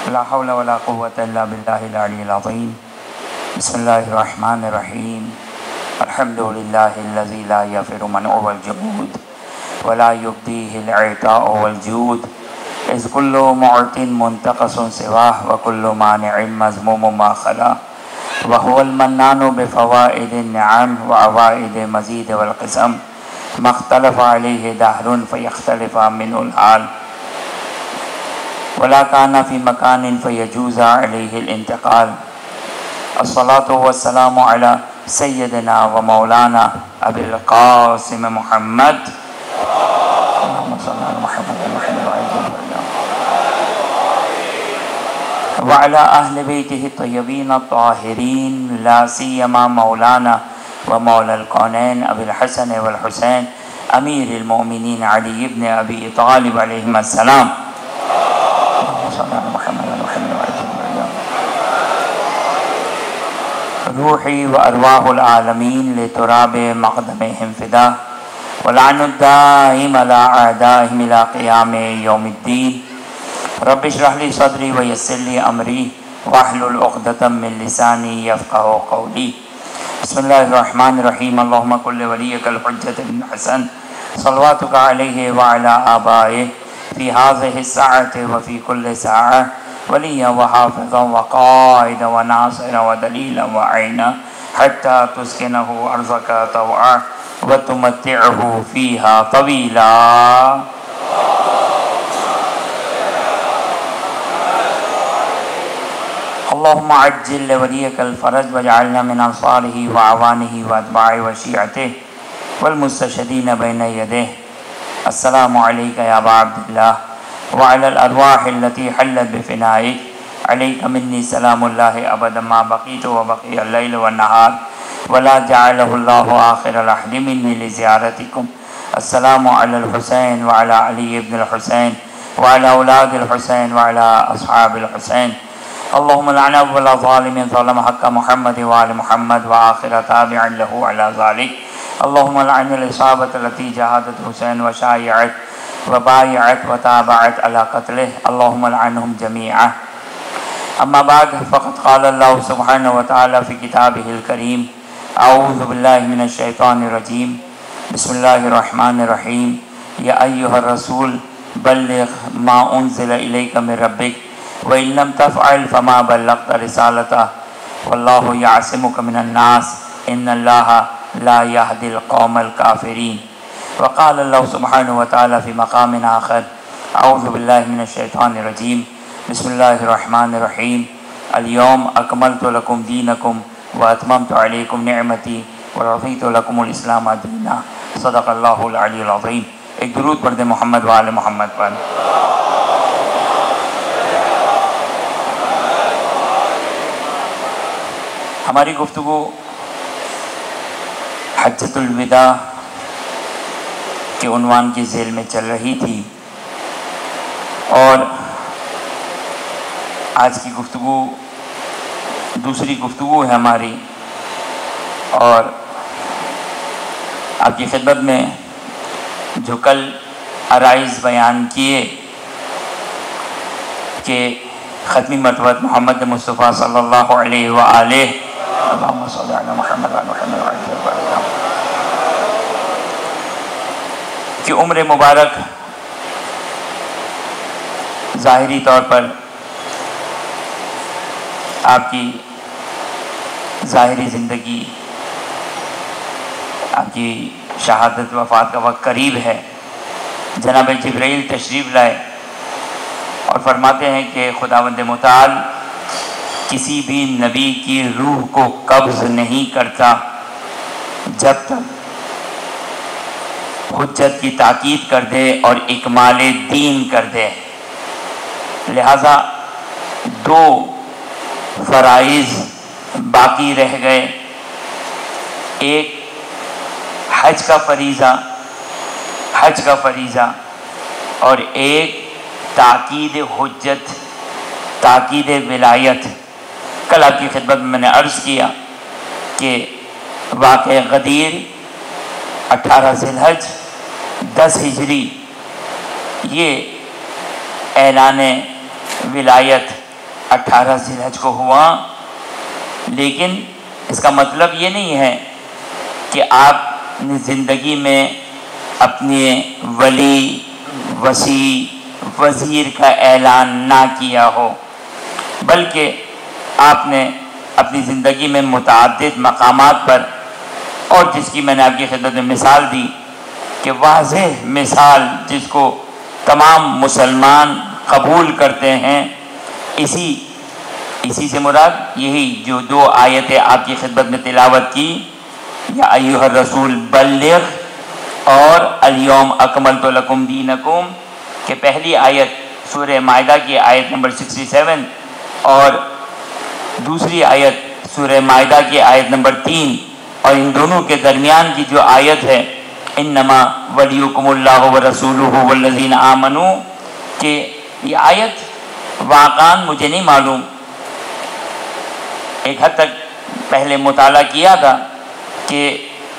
لا حول ولا قوة إلا بالله العلي العظيم. بسم الله الرحمن الرحيم. الحمد لله الذي لا يفر منه والجمود ولا يبديه العطاء والجود، إذ كل معط منتقص سواه وكل مانع مذموم ما خلا، وهو المنان بفوائد النعم وعوائد مزيد والقسم، ما اختلف عليه دهر فيختلف منه الحال، ولا كان في مكان فيجوز عليه الانتقال. الصلاة والسلام على سيدنا ومولانا أبي القاسم محمد، اللهم صل على محمد وعلى أهل بيته الطيبين الطاهرين، لا سيما مولانا ومولى الكونين أبي الحسن والحسين أمير المؤمنين علي بن أبي طالب عليهما السلام. روحي وأرواح العالمين لتراب مقدمهم فدا، ولعن الدائم على أعدائهم إلى قيام يوم الدين. رب اشرح لي صدري ويسر لي أمري واحلل عقدة من لساني يفقهوا قولي. بسم الله الرحمن الرحيم. اللهم كن لوليك الحجة بن حسن صلواتك عليه وعلى آبائه في هذه الساعة وفي كل ساعة وليا وحافظا وقائدا وناصرا ودليلا وعينا، حتى تسكنه أرضك طوعا وتمتعه فيها طويلا. اللهم عجل لوليك الفرج واجعلنا من أنصاره وعوانه وأتباعه وشيعته والمستشهدين بين يديه. السلام عليك يا أبا عبد الله وعلى الأرواح التي حلت بفنائك، عليك مني سلام الله أبدا ما بقيت وبقي الليل والنهار، ولا جعله الله آخر العهد مني لزيارتكم. السلام على الحسين وعلى علي بن الحسين وعلى أولاد الحسين وعلى أصحاب الحسين. اللهم لعن أول ظالم ظلم حق محمد وآل محمد وآخر تابع له على ذلك. اللهم لعن الإصابة التي جاهدت حسين وشايعت وبايعت وتابعت على قتله، اللهم لعنهم جميعا. أما بعد، فقد قال الله سبحانه وتعالى في كتابه الكريم: أعوذ بالله من الشيطان الرجيم، بسم الله الرحمن الرحيم. يا أيها الرسول بلغ ما أنزل إليك من ربك وإن لم تفعل فما بلغت رسالته والله يعصمك من الناس إن الله لا يهدي القوم الكافرين. وقال الله سبحانه وتعالى في مقام آخر: أعوذ بالله من الشيطان الرجيم، بسم الله الرحمن الرحيم. اليوم أكملت لكم دينكم وأتممت عليكم نعمتي ورضيت لكم الإسلام دينا. صدق اللہ العلی العظیم. ایک درود پڑھ دیں محمد و آل محمد پر. ہماری گفتگو حجۃ الوداع کے عنوان کی ذیل میں چل رہی تھی، اور آج کی گفتگو دوسری گفتگو ہے ہماری، اور آپ کی خدمت میں جو کل عرائض بیان کیے کہ ختمی مرتبہ محمد مصطفیٰ صلی اللہ علیہ وآلہ اللہم صلی علی محمد کی عمر مبارک ظاہری طور پر آپ کی ظاہری زندگی، آپ کی شہادت وفات کا وقت قریب ہے. جناب جبرائیل تشریف لائے اور فرماتے ہیں کہ خداوند متعال کسی بھی نبی کی روح کو قبض نہیں کرتا جب تک حجت کی تاکید کر دے اور اکمال دین کر دے. لہذا دو فرائض باقی رہ گئے، ایک حج کا فریضہ اور ایک تاکید حجت، تاکید ولایت. کل آپ کی خدمت میں نے عرض کیا کہ واقع غدیر 18 ذی الحج 10 ہجری یہ اعلان ولایت 18 ذی الحج کو ہوا، لیکن اس کا مطلب یہ نہیں ہے کہ آپ نے زندگی میں اپنے ولی، وصی، وزیر کا اعلان نہ کیا ہو، بلکہ آپ نے اپنی زندگی میں متعدد مقامات پر، اور جس کی میں نے آپ کی خدمت میں مثال دی کہ واضح مثال جس کو تمام مسلمان قبول کرتے ہیں، اسی سے مراد یہی جو 2 آیتیں آپ کی خدمت میں تلاوت کی، یا ایھا الرسول بلغ اور الیوم اکملت لکم دینکم، کہ پہلی آیت سورہ مائدہ کی آیت نمبر 67 اور دوسری آیت سورہ مائدہ کی آیت نمبر 3، اور ان دونوں کے درمیان کی جو آیت ہے انما ولیکم اللہ ورسولہ والذین آمنوا، کہ یہ آیت واقعاً مجھے نہیں معلوم، ایک حد تک پہلے مطالعہ کیا تھا کہ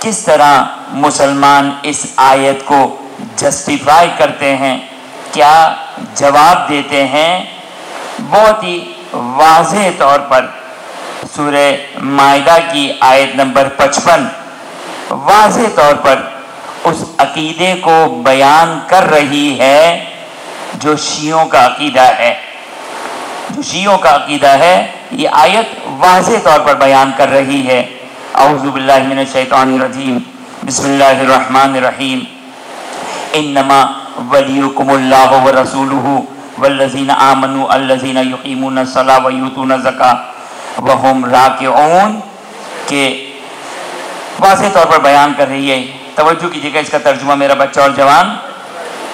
کس طرح مسلمان اس آیت کو جسٹیفائی کرتے ہیں، کیا جواب دیتے ہیں۔ بہت ہی واضح طور پر سورہ مائدہ کی آیت نمبر 55 واضح طور پر اس عقیدے کو بیان کر رہی ہے جو شیعوں کا عقیدہ ہے، یہ آیت واضح طور پر بیان کر رہی ہے۔ اعوذ باللہ من الشیطان الرجیم، بسم اللہ الرحمن الرحیم، انما ولیکم اللہ ورسولہ والذین آمنوا الذین یقیمون الصلاۃ ویؤتون الزکاۃ وہم راکعون، کہ واضح طور پر بیان کر رہی ہے۔ توجہ کیجیے گا، اس کا ترجمہ میرا بچہ اور جوان،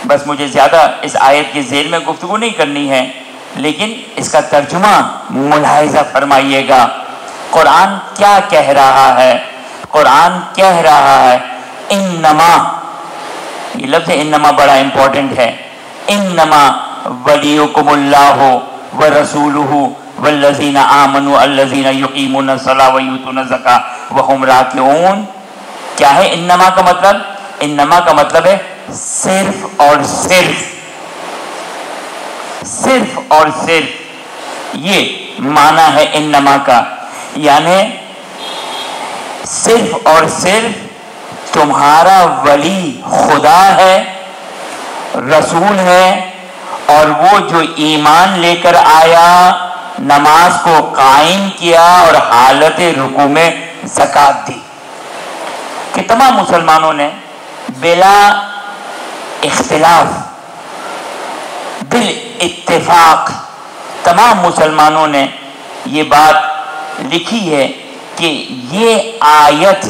بس مجھے زیادہ اس آیت کے ذیل میں گفتگو نہیں کرنی ہے، لیکن اس کا ترجمہ ملاحظہ فرمائیے گا۔ قرآن کیا کہہ رہا ہے؟ قرآن کہہ رہا ہے انما، یہ لفظ انما بڑا امپورٹنٹ ہے، انما ولیکم اللہ ورسولہ والذین آمنوا الذین یقیمون الصلاۃ ویؤتون الزکاۃ وہم راکعون۔ کیا ہے انما کا مطلب؟ انما کا مطلب ہے صرف اور صرف، صرف اور صرف، یہ معنی ہے انما کا، یعنی صرف اور صرف تمہارا ولی خدا ہے، رسول ہے، اور وہ جو ایمان لے کر آیا، نماز کو قائم کیا اور حالت رکوع میں زکوٰۃ دی، کہ تمام مسلمانوں نے بلا اختلاف، بالاتفاق تمام مسلمانوں نے یہ بات لکھی ہے کہ یہ آیت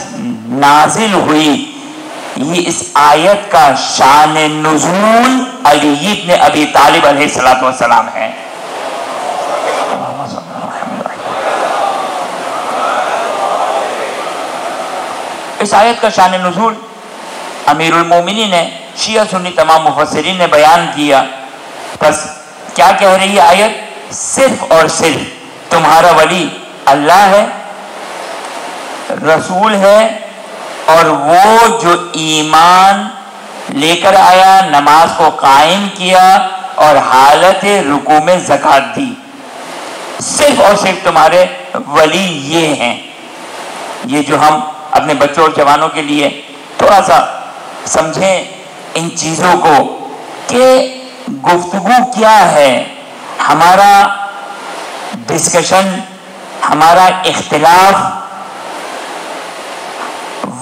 نازل ہوئی، یہ اس آیت کا شان نزول علی ابن ابی طالب علیہ السلام ہے۔ اس آیت کا شان نزول امیر المومنین نے، شیعہ سنی تمام مفسرین نے بیان کیا۔ بس کیا کہہ رہی ہے آیت؟ صرف اور صرف تمہارا ولی اللہ ہے، رسول ہے، اور وہ جو ایمان لے کر آیا، نماز کو قائم کیا اور حالت رکوع میں زکوٰۃ دی، صرف اور صرف تمہارے ولی یہ ہیں۔ یہ جو ہم اپنے بچوں اور جوانوں کے لیے تھوڑا سا سمجھیں ان چیزوں کو کہ گفتگو کیا ہے، ہمارا ڈسکشن، ہمارا اختلاف،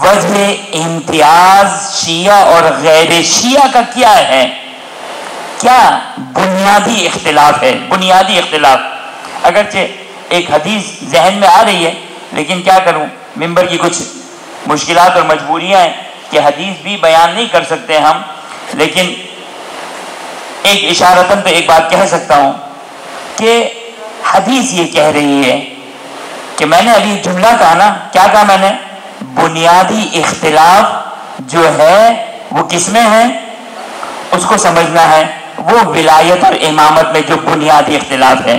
وجہ امتیاز شیعہ اور غیر شیعہ کا کیا ہے؟ کیا بنیادی اختلاف ہے، بنیادی اختلاف۔ اگرچہ ایک حدیث ذہن میں آ رہی ہے، لیکن کیا کروں، ممبر کی کچھ مشکلات اور مجبوریاں ہیں کہ حدیث بھی بیان نہیں کر سکتے ہم، لیکن ایک اشارتاً تو ایک بات کہہ سکتا ہوں کہ حدیث یہ کہہ رہی ہے کہ میں نے ابھی جملہ کہا نا، کیا کہا میں نے؟ بنیادی اختلاف جو ہے وہ کس میں ہے، اس کو سمجھنا ہے، وہ ولایت اور امامت میں جو بنیادی اختلاف ہے۔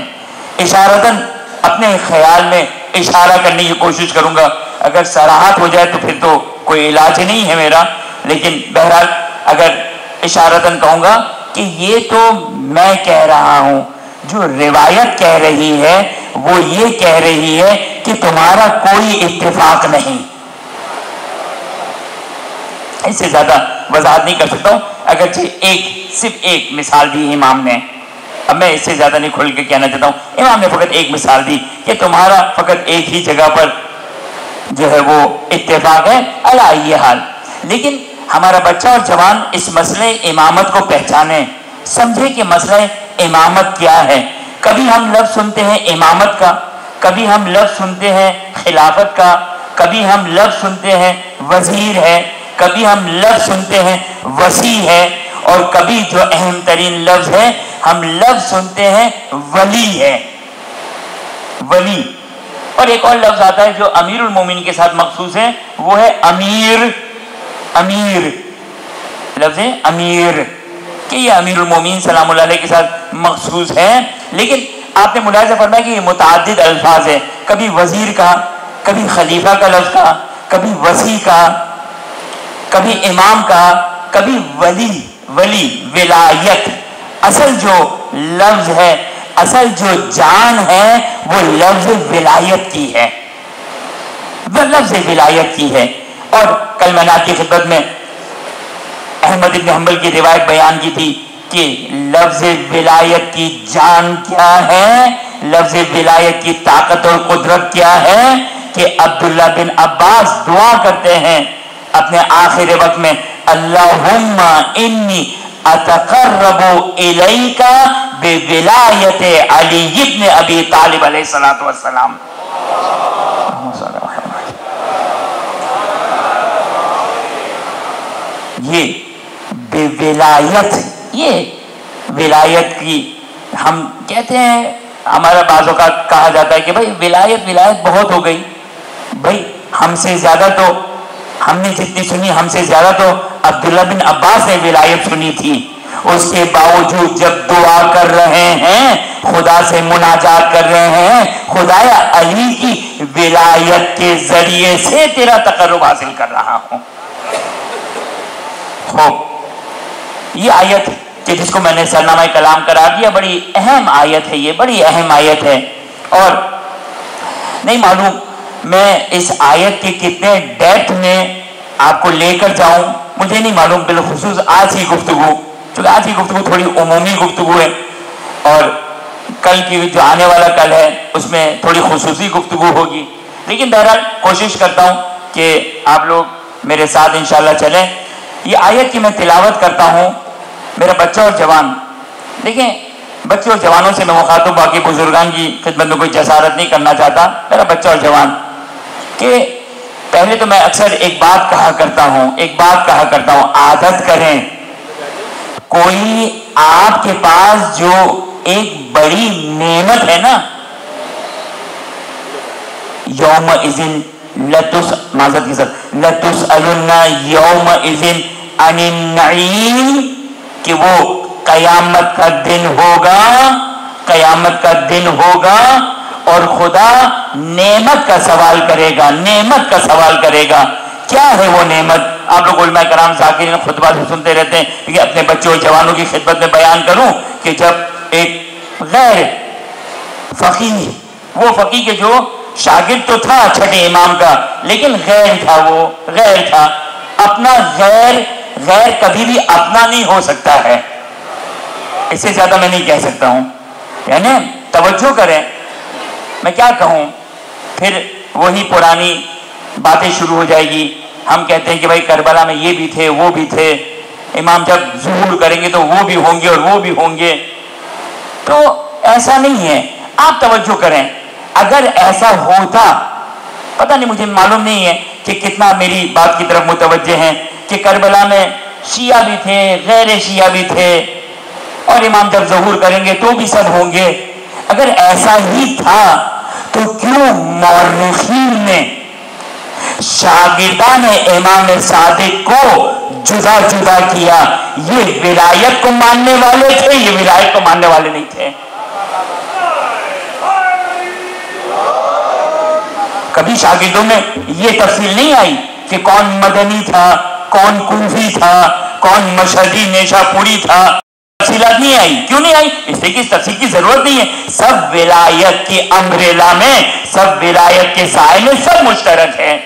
اشارتاً اپنے خیال میں اشارہ کرنے کی کوشش کروں گا، اگر صراحت ہو جائے تو پھر تو کوئی علاج نہیں ہے میرا، لیکن بہرحال اگر اشارتاً کہوں گا کہ یہ تو میں کہہ رہا ہوں جو روایت کہہ رہی ہے وہ یہ کہہ رہی ہے کہ تمہارا کوئی اتفاق نہیں. اس سے زیادہ وضاحت نہیں کر سکتا ہوں، اگرچہ صرف ایک مثال دی امام نے. اب میں اس سے زیادہ نہیں کھل کے کہنا چاہتا ہوں. امام نے فقط ایک مثال دی کہ تمہارا فقط ایک ہی جگہ پر جو ہے وہ اتفاق ہے. علی یہ حال، لیکن ہمارا بچہ اور جوان اس مسئلے امامت کو پہچانے، سمجھے کہ مسئلہ امامت کیا ہے. کبھی ہم لفظ سنتے ہیں امامت کا، کبھی ہم لفظ سنتے ہیں خلافت کا، کبھی ہم لفظ سنتے ہیں وزیر ہے، کبھی ہم لفظ سنتے ہیں وسیع ہے، اور کبھی جو اہم ترین لفظ ہے ہم لفظ سنتے ہیں ولی ہے. ولی. اور ایک اور لفظ آتا ہے جو امیر المومنین کے ساتھ مخصوص ہے، وہ ہے امیر. امیر لفظ ہے امیر، کہ یہ امیر المومنین سلام اللہ علیہ کے ساتھ مخصوص ہے. لیکن آپ نے ملاحظہ فرمایا کہ یہ متعدد الفاظ ہے. کبھی وزیر کا، کبھی خلیفہ کا لفظ کا، کبھی وسیع کا، کبھی امام کا، کبھی ولی. ولی ولایت. اصل جو لفظ ہے، اصل جو جان ہے وہ لفظ ولایت کی ہے، وہ لفظ ولایت کی ہے. اور کل میں نے آپ کی خدمت میں احمد بن حنبل کی روایت بیان کی تھی کہ لفظ ولایت کی جان کیا ہے، لفظ ولایت کی طاقت اور قدرت کیا ہے، کہ عبداللہ بن عباس دعا کرتے ہیں اپنے آخر وقت میں، اللہم انی اتقرب الیک بولایت علی ابن ابی طالب علیہ الصلوۃ والسلام. یہ ولایت، یہ ولایت کی ہم کہتے ہیں، ہمارا بعض اوقات کہا جاتا ہے کہ بھائی ولایت بہت ہو گئی. بھائی ہم سے زیادہ تو، ہم نے جتنی سنی ہم سے زیادہ تو عبداللہ بن عباس نے ولایت سنی تھی. اس کے باوجود جب دعا کر رہے ہیں، خدا سے مناجات کر رہے ہیں، خدایا علی کی ولایت کے ذریعے سے تیرا تقرب حاصل کر رہا ہوں. یہ آیت کہ جس کو میں نے سرنامہ کلام قرار دیا، بڑی اہم آیت ہے، یہ بڑی اہم آیت ہے. اور نہیں معلوم میں اس آیت کے کتنے ڈیپتھ میں آپ کو لے کر جاؤں، مجھے نہیں معلوم. بالخصوص آج کی گفتگو، چونکہ آج کی گفتگو تھوڑی عمومی گفتگو ہے، اور کل کی جو آنے والا کل ہے اس میں تھوڑی خصوصی گفتگو ہوگی. لیکن بہرحال کوشش کرتا ہوں کہ آپ لوگ میرے ساتھ انشاءاللہ چلیں. یہ آیت کی میں تلاوت کرتا ہوں. میرا بچہ اور جوان، دیکھیں بچے اور جوانوں سے میں مخاطب، باقی بزرگان کی خدمت میں کوئی جسارت نہیں کرنا چاہتا. میرا بچہ اور جوان، کہ پہلے تو میں اکثر ایک بات کہا کرتا ہوں، عادت کریں. کوئی آپ کے پاس جو ایک بڑی نعمت ہے نا، یومئذ معذرت کے ساتھ لتسألن یومئذ عن النعیم، کہ وہ قیامت کا دن ہوگا، قیامت کا دن ہوگا اور خدا نعمت کا سوال کرے گا، نعمت کا سوال کرے گا. کیا ہے وہ نعمت؟ آپ لوگ علماء کرام ذاکرین خطبہ سے سنتے رہتے ہیں، کہ اپنے بچوں اور جوانوں کی خدمت میں بیان کروں کہ جب ایک غیر فقیہ، وہ فقیہ کے جو شاگرد تو تھا چھٹے امام کا، لیکن غیر تھا، وہ غیر تھا. اپنا غیر کبھی بھی اپنا نہیں ہو سکتا ہے. اس سے زیادہ میں نہیں کہہ سکتا ہوں. یعنی توجہ کریں، میں کیا کہوں، پھر وہی پرانی باتیں شروع ہو جائے گی. ہم کہتے ہیں کہ بھائی کربلا میں یہ بھی تھے، وہ بھی تھے، امام جب ظہور کریں گے تو وہ بھی ہوں گے اور وہ بھی ہوں گے. تو ایسا نہیں ہے. آپ توجہ کریں، اگر ایسا ہوتا، پتہ نہیں، مجھے معلوم نہیں ہے کہ کتنا میری بات کی طرف متوجہ ہیں، کہ کربلا میں شیعہ بھی تھے، غیر شیعہ بھی تھے، اور امام جب ظہور کریں گے تو بھی سب ہوں گے. اگر ایسا ہی تھا تو کیوں مورخین نے، شاگردان امام صادق کو جدا جدا کیا؟ یہ ولایت کو ماننے والے تھے، یہ ولایت کو ماننے والے نہیں تھے. کبھی شاگردوں میں یہ تفصیل نہیں آئی کہ کون مدنی تھا، کون کوفی تھا، کون مشہدی نیشا پوری تھا. تفصیلات نہیں آئی. کیوں نہیں آئی؟ اس لیے کہ اس تفصیل کی ضرورت نہیں ہے. سب ولایت کی امبریلا میں، سب ولایت کے سائے میں سب مشترک ہے.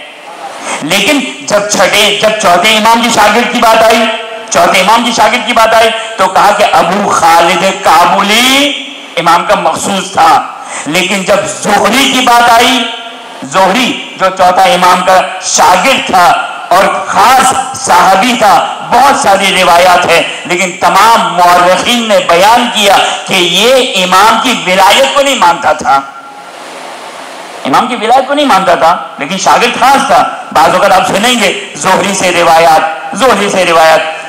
لیکن جب چوتھے امام کی شاگرد کی بات آئی، چوتھے امام کی شاگرد کی بات آئی تو کہا کہ ابو خالد کابلی امام کا مخصوص تھا. لیکن جب زہری کی بات آئی، زہری جو چوتھا امام کا شاگرد تھا اور خاص صحابی تھا، بہت ساری روایات ہیں، لیکن تمام مورخین نے بیان کیا کہ یہ امام کی ولایت کو نہیں مانتا تھا، امام کی ولایت کو نہیں مانتا تھا، لیکن شاگرد خاص تھا. بعض اوقات آپ سنیں گے زہری سے روایات.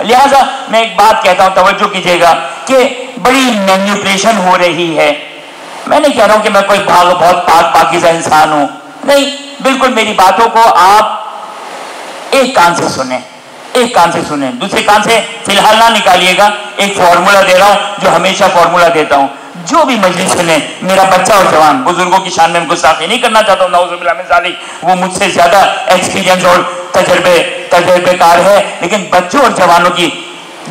لہذا میں ایک بات کہتا ہوں، توجہ کیجیے گا کہ بڑی مینیپولیشن ہو رہی ہے. میں نہیں کہہ رہا ہوں کہ میں کوئی بہت پاکیزہ انسان ہوں، نہیں، بالکل میری باتوں کو آپ ایک کان سے سنیں، دوسرے کان سے فی الحال نہ نکالیے گا. ایک فارمولا دے رہا ہوں جو ہمیشہ فارمولا دیتا ہوں. جو بھی مجلس سنیں، میرا بچہ اور جوان، بزرگوں کی شان میں گستاخی نہیں کرنا چاہتا ہوں، نعوذ باللہ من ذالک، وہ مجھ سے زیادہ ایکسپیرینس اور تجربے کار ہے، لیکن بچوں اور جوانوں کی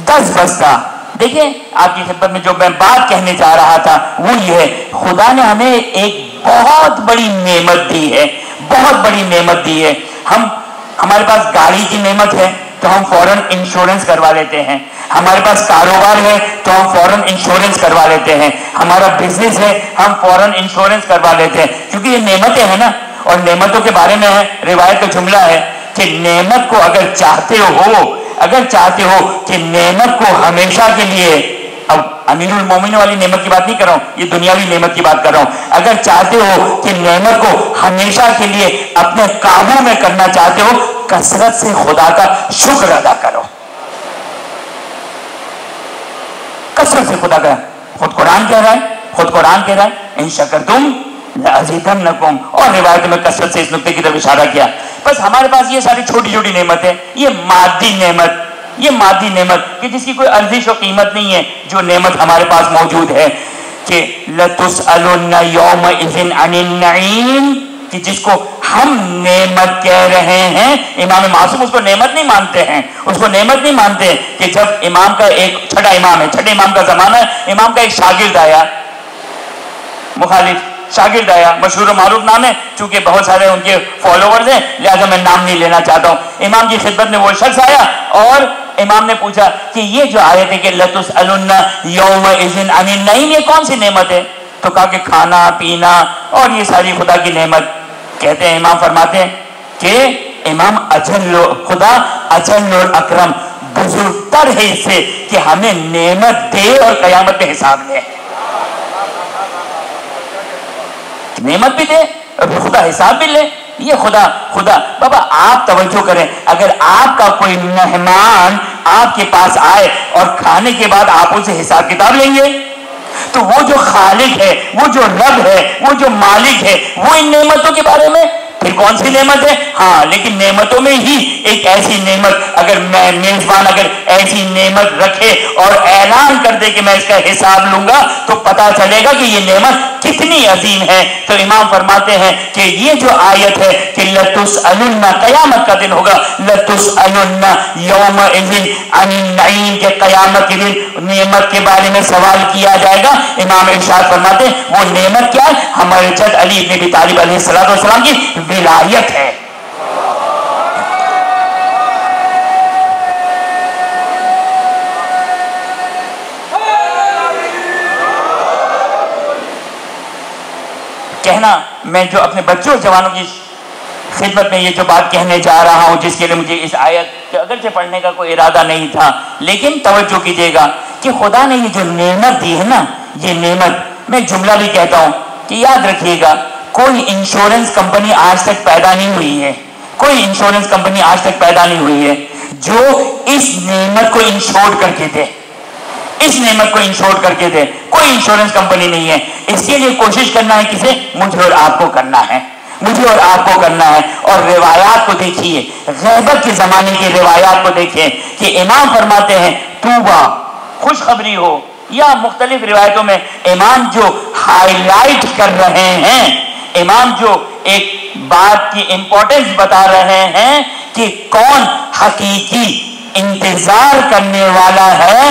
10 بستہ. دیکھیں آپ کی خدمت میں جو میں بات کہنے جا رہا تھا وہ یہ ہے، خدا نے ہمیں ایک بہت بڑی نعمت دی ہے، بہت بڑی نعمت دی ہے. ہمارے پاس گاڑی کی نعمت ہے تو ہم فوراً انشورنس کروا لیتے ہیں. ہمارے پاس کاروبار ہے تو ہم فوراً انشورنس کروا لیتے ہیں. ہمارا بزنس ہے، ہم فوراً انشورنس کروا لیتے ہیں، کیونکہ یہ نعمتیں ہیں نا. اور نعمتوں کے بارے میں ہے روایت کا جملہ ہے کہ نعمت کو اگر چاہتے ہو کہ نعمت کو ہمیشہ کے لیے، اب امیر المومنین والی نعمت کی بات نہیں کر رہا ہوں، یہ دنیاوی نعمت کی بات کر رہا ہوں. اگر چاہتے ہو کہ نعمت کو ہمیشہ کے لیے اپنے قابو میں کرنا چاہتے ہو، کثرت سے خدا کا شکر ادا کرو، کثرت سے خدا کا. خود قرآن کہہ رہا ہے ان شکرتم لازیدنکم، اور روایت میں کثرت سے اس نقطے کی طرف اشارہ کیا. بس ہمارے پاس یہ ساری چھوٹی چھوٹی نعمتیں، یہ مادی نعمت کہ جس کی کوئی ارزش و قیمت نہیں ہے، جو نعمت ہمارے پاس موجود ہے کہ لَتُسْأَلُنَّ يَوْمَئِذٍ عَنِ النَّعِيمِ، کہ جس کو ہم نعمت کہہ رہے ہیں. امام معصوم اس کو نعمت نہیں مانتے کہ جب امام کا ایک چھٹا امام کا زمانہ ہے، امام کا ایک شاگرد آیا، مخالف شاگرد آیا، مشہور و معروف نام ہے، چونکہ بہت سارے ان کے فالوورز ہیں لہذا میں نام نہیں لینا چاہتا ہوں. امام کی خدمت میں وہ شخص آیا اور امام نے پوچھا کہ یہ جو آیت ہے کہ لَتُسْأَلُنَّ يَوْمَئِذٍ عَنِ النَّعِيمِ، یہ کون سی نعمت ہے؟ تو کہا کہ کھانا پینا اور یہ ساری خدا کی نعمت. کہتے ہیں امام فرماتے ہیں کہ خدا اجل اور اکرم، بزرگ تر ہے اس سے کہ ہمیں نعمت دے اور قیامت میں حساب لے. نعمت بھی دے اور خدا حساب بھی لے. یہ خدا بابا آپ توجہ کریں، اگر آپ کا کوئی مہمان آپ کے پاس آئے اور کھانے کے بعد آپ ان سے حساب کتاب لیں گے تو وہ جو خالق ہے، وہ جو رب ہے، وہ جو مالک ہے، وہ ان نعمتوں کے بارے میں پھر کون سی نعمت ہے؟ ہاں، لیکن نعمتوں میں ہی ایک ایسی نعمت، اگر میں میزبان اگر ایسی نعمت رکھے اور اعلان کر دے کہ میں اس کا حساب لوں گا تو پتا چلے گا کہ یہ نعمت کتنی عظیم ہے. تو امام فرماتے ہیں کہ یہ جو آیت ہے کہ لَتُسْأَلُنَّ، قیامت کا دن ہوگا، لَتُسْأَلُنَّ يَوْمَئِذٍ عَنِ النَّعِيمِ، کہ قیامت کے دن نعمت کے بارے میں سوال کیا جائے گا. امام ارشاد فرماتے ہیں وہ نعمت کیا ہے؟ ہمارے جد علی بن ابی طالب علیہ السلام کی ولایت ہے. کہنا، میں جو اپنے بچوں اور جوانوں کی خدمت میں یہ جو بات کہنے جا رہا ہوں، جس کے لیے مجھے اس آیت اگرچہ پڑھنے کا کوئی ارادہ نہیں تھا، لیکن توجہ کیجیے گا کہ خدا نے یہ جو نعمت دی ہے نا، یہ نعمت، میں جملہ بھی کہتا ہوں کہ یاد رکھیے گا، کوئی انشورنس کمپنی آج تک پیدا نہیں ہوئی ہے، کوئی انشورنس کمپنی آج تک پیدا نہیں ہوئی ہے جو اس نعمت کو انشور کر کے دے، اس نعمت کو انشور کر کے دے. کوئی انشورنس کمپنی نہیں ہے. اس کے لیے کوشش کرنا ہے کسے؟ مجھے اور آپ کو کرنا ہے، مجھے اور آپ کو کرنا ہے. اور روایات کو دیکھیے، غیبت کے زمانے کی روایات کو دیکھیں کہ امام فرماتے ہیں توبہ، خوشخبری ہو، یا مختلف روایتوں میں امام جو ہائی لائٹ کر رہے ہیں، امام جو ایک بات کی امپورٹنس بتا رہے ہیں کہ کون حقیقی انتظار کرنے والا ہے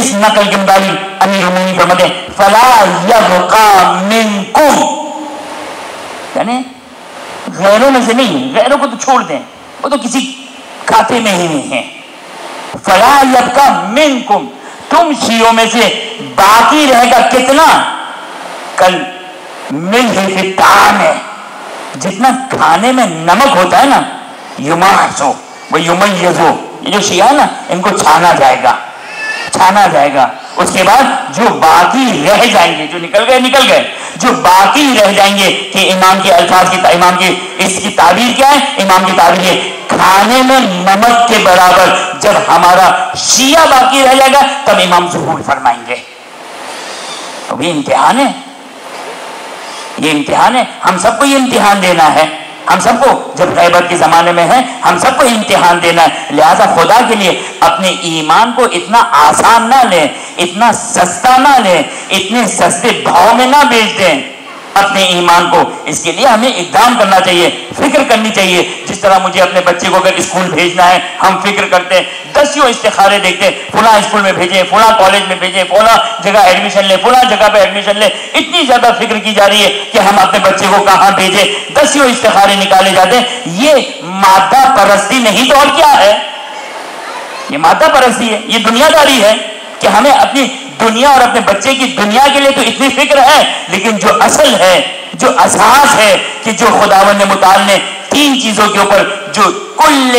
اس نقل کے مطابق امیر المومنین فرماتے ہیں فلا یبقا منکم، یعنی غیروں میں سے نہیں، غیروں کو تو چھوڑ دیں، وہ تو کسی کھاتے میں ہی نہیں ہیں. فلا یبقا منکم، تم شیعوں میں سے باقی رہے گا کتنا؟ کل ملح فی الطعام ہے، جتنا کھانے میں نمک ہوتا ہے نا، یماحسو و یمیزو، یہ جو شیعہ ہے نا ان کو چھانا جائے گا، چھانا جائے گا. اس کے بعد جو باقی رہ جائیں گے، جو نکل گئے نکل گئے، جو باقی رہ جائیں گے کہ امام کے الفاظ کی، امام کی اس کی تعبیر کیا ہے؟ امام کی تعبیر ہے کھانے میں نمک کے برابر جب ہمارا شیعہ باقی رہ جائے گا تب امام ظہور فرمائیں گے. تو یہ امتحان ہے، یہ امتحان ہے، ہم سب کو یہ امتحان دینا ہے. ہم سب کو جب غیبت کے زمانے میں ہیں ہم سب کو امتحان دینا ہے. لہذا خدا کے لیے اپنے ایمان کو اتنا آسان نہ لیں، اتنا سستا نہ لیں، اتنے سستے بھاؤ میں نہ بیچ دیں اپنے ایمان کو. اس کے لیے ہمیں اقدام کرنا چاہیے، فکر کرنی چاہیے. جس طرح مجھے اپنے بچے کو اگر اسکول بھیجنا ہے ہم فکر کرتے ہیں، دسیوں استخارے دیکھتے ہیں، فلاں اسکول میں بھیجیں، فلاں کالج میں بھیجیں، فلاں جگہ ایڈمیشن لے، فلاں جگہ پہ ایڈمیشن لے. اتنی زیادہ فکر کی جا رہی ہے کہ ہم اپنے بچے کو کہاں بھیجیں، دسیوں استخارے نکالے جاتے ہیں. یہ مادہ پرستی نہیں تو اور کیا ہے؟ یہ مادہ پرستی ہے، یہ دنیا داری ہے کہ ہمیں اپنی دنیا اور اپنے بچے کی دنیا کے لیے تو اتنی فکر ہے، لیکن جو اصل ہے، جو اساس ہے کہ جو خداوند متعال نے تین چیزوں کے اوپر جو کل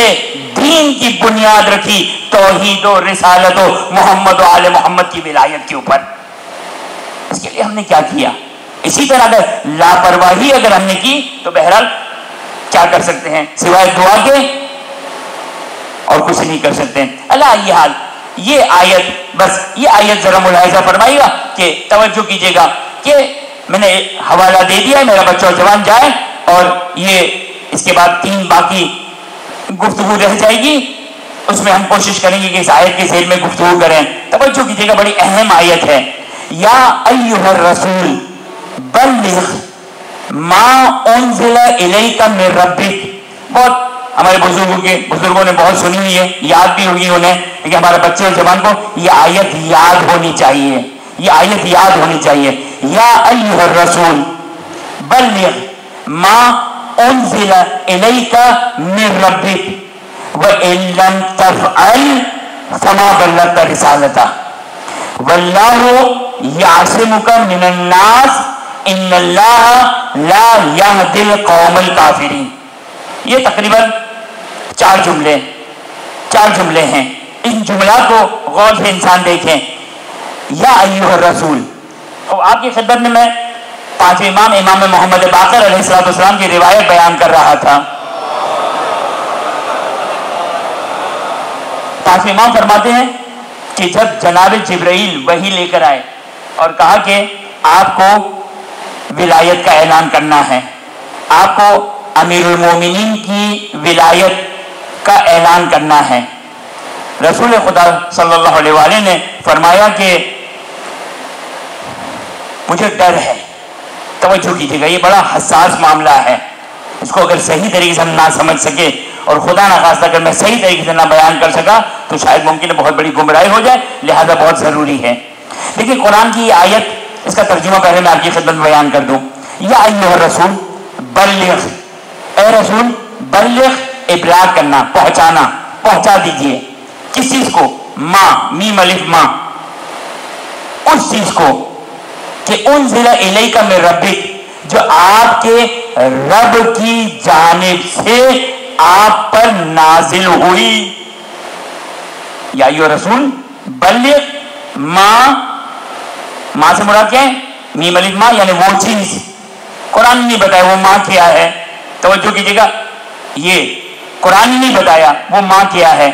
دین کی بنیاد رکھی، توحید و رسالت و محمد و آل محمد کی ولایت کے اوپر، اس کے لیے ہم نے کیا کیا؟ اسی طرح اگر لاپرواہی اگر ہم نے کی تو بہرحال کیا کر سکتے ہیں سوائے دعا کے؟ اور کچھ نہیں کر سکتے. اللہ یہ حال، یہ آیت، بس یہ آیت ذرا ملاحظہ فرمائیے گا کہ توجہ کیجیے گا کہ میں نے حوالہ دے دیا ہے، میرا بچہ جوان جائے اور یہ اس کے بعد تین باقی گفتگو رہ جائے گی، اس میں ہم کوشش کریں گے کہ اس آیت کے ذیل میں گفتگو کریں. توجہ کیجیے گا، بڑی اہم آیت ہے. یا ایھا الرسول بلغ ما انزل الیک من ربک. بہت ہمارے بزرگوں نے بہت سنی ہوئی ہے، یاد بھی ہوگی انہیں، لیکن ہمارے بچے اور جوان کو یہ آیت یاد ہونی چاہیے، یہ آیت یاد ہونی چاہیے. یا ایھا الرسول بلغ ما انزل الیک من ربک وان لم تفعل فما بلغت رسالتہ واللہ یعصمک من الناس ان اللہ لا یہدی القوم الکافرین. یہ تقریباً چار جملے ہیں. ان جملات کو غور سے انسان دیکھیں. یا ایھا الرسول، اور آپ کی خدمت میں پانچویں امام محمد باقر علیہ السلام کی روایت بیان کر رہا تھا. پانچویں امام فرماتے ہیں کہ جب جناب جبرائیل وحی لے کر آئے اور کہا کہ آپ کو ولایت کا اعلان کرنا ہے، آپ کو امیر المومنین کی ولایت کا اعلان کرنا ہے، رسول خدا صلی اللہ علیہ وآلہ نے فرمایا کہ مجھے ڈر ہے. توجہ کیجیے گا، یہ بڑا حساس معاملہ ہے، اس کو اگر صحیح طریقے سے ہم نہ سمجھ سکے اور خدا نہ خواستہ اگر میں صحیح طریقے سے نہ بیان کر سکا تو شاید ممکن ہے بہت بڑی گمراہی ہو جائے، لہذا بہت ضروری ہے. لیکن قرآن کی یہ آیت، اس کا ترجمہ پہلے میں آپ کی خدمت میں بیان کر دوں. یا ایھا الرسول بلغ، اے رسول بلغ، ابلاغ کرنا، پہنچانا، پہنچا دیجئے. کس چیز کو؟ ماں، میم الف ماں، اس چیز کو کہ انزل الیک من ربک، جو آپ کے رب کی جانب سے آپ پر نازل ہوئی. یا ایھا رسول بلغ ماں سے مراد کیا ہے؟ میم الف ماں، یعنی وہ چیز. قرآن نہیں بتایا وہ ماں کیا ہے. توجہ کیجیے گا، یہ قرآن نہیں بتایا وہ ماں کیا ہے.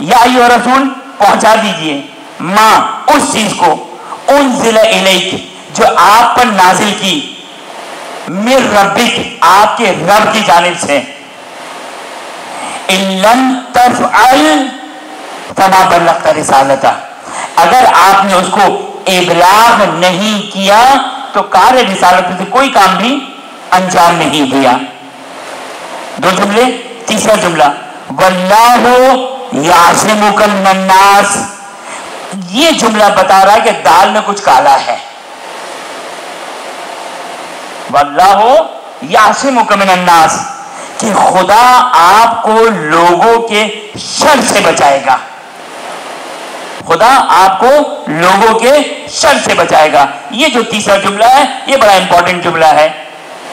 یا ایھا رسول، پہنچا دیجئے ماں، اس چیز کو، انزل الیک، جو آپ پر نازل کی، من ربک، آپ کے رب کی جانب سے. ان لم تفعل فما بلغت رسالتہ، اگر آپ نے اس کو ابلاغ نہیں کیا تو کار رسالت سے کوئی کام بھی انجام نہیں دیا. دو جملے. تیسرا جملہ واللہ یعصمک من الناس، یہ جملہ بتا رہا ہے کہ دال میں کچھ کالا ہے. واللہ یعصمک من الناس، کہ خدا آپ کو لوگوں کے شر سے بچائے گا. خدا آپ کو لوگوں کے شر سے بچائے گا. یہ جو تیسرا جملہ ہے یہ بڑا امپورٹنٹ جملہ ہے.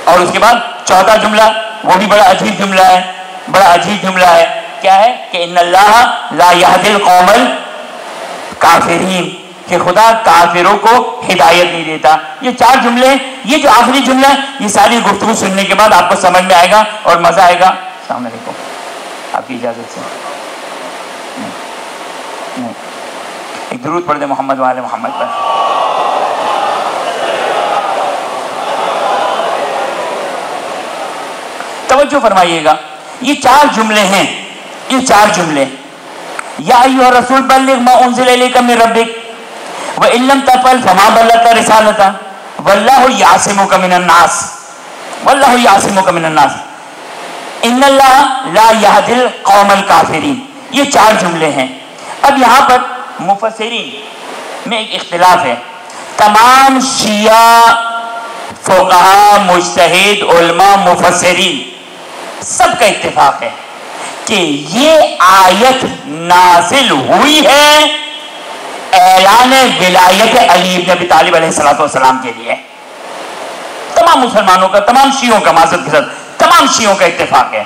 اور اس کے بعد چوتھا جملہ وہ بھی بڑا عجیب جملہ ہے. بڑا عجیب جملہ ہے. کیا ہے؟ کہ ان اللہ لا یہدی القوم الکافرین، کہ خدا کافروں کو ہدایت نہیں دیتا. یہ چار جملے، یہ جو آخری جملہ ہے، یہ ساری گفتگو سننے کے بعد آپ کو سمجھ میں آئے گا اور مزہ آئے گا. السلام علیکم، آپ کی اجازت سے نہیں ایک درود پڑھ دیں محمد وآل محمد پر. توجہ فرمائیے گا، یہ چار جملے ہیں. یہ چار جملے، یا ایھا الرسول بلغ ما انزل الیک من ربک وان لم تفعل فما بلغت رسالتہ واللہ یعصمک من الناس. واللہ یعصمک من الناس، ان اللہ لا یہدی القوم الکافرین. یہ چار جملے ہیں. اب یہاں پر مفسرین میں ایک اختلاف ہے. تمام شیعہ فقہا مجتہد علماء مفسرین سب کا اتفاق ہے کہ یہ آیت نازل ہوئی ہے اعلان ولایت علی بن ابی طالب علیہ السلام کے لیے. تمام مسلمانوں کا، تمام شیعوں کا، معذرت کے ساتھ تمام شیعوں کا اتفاق ہے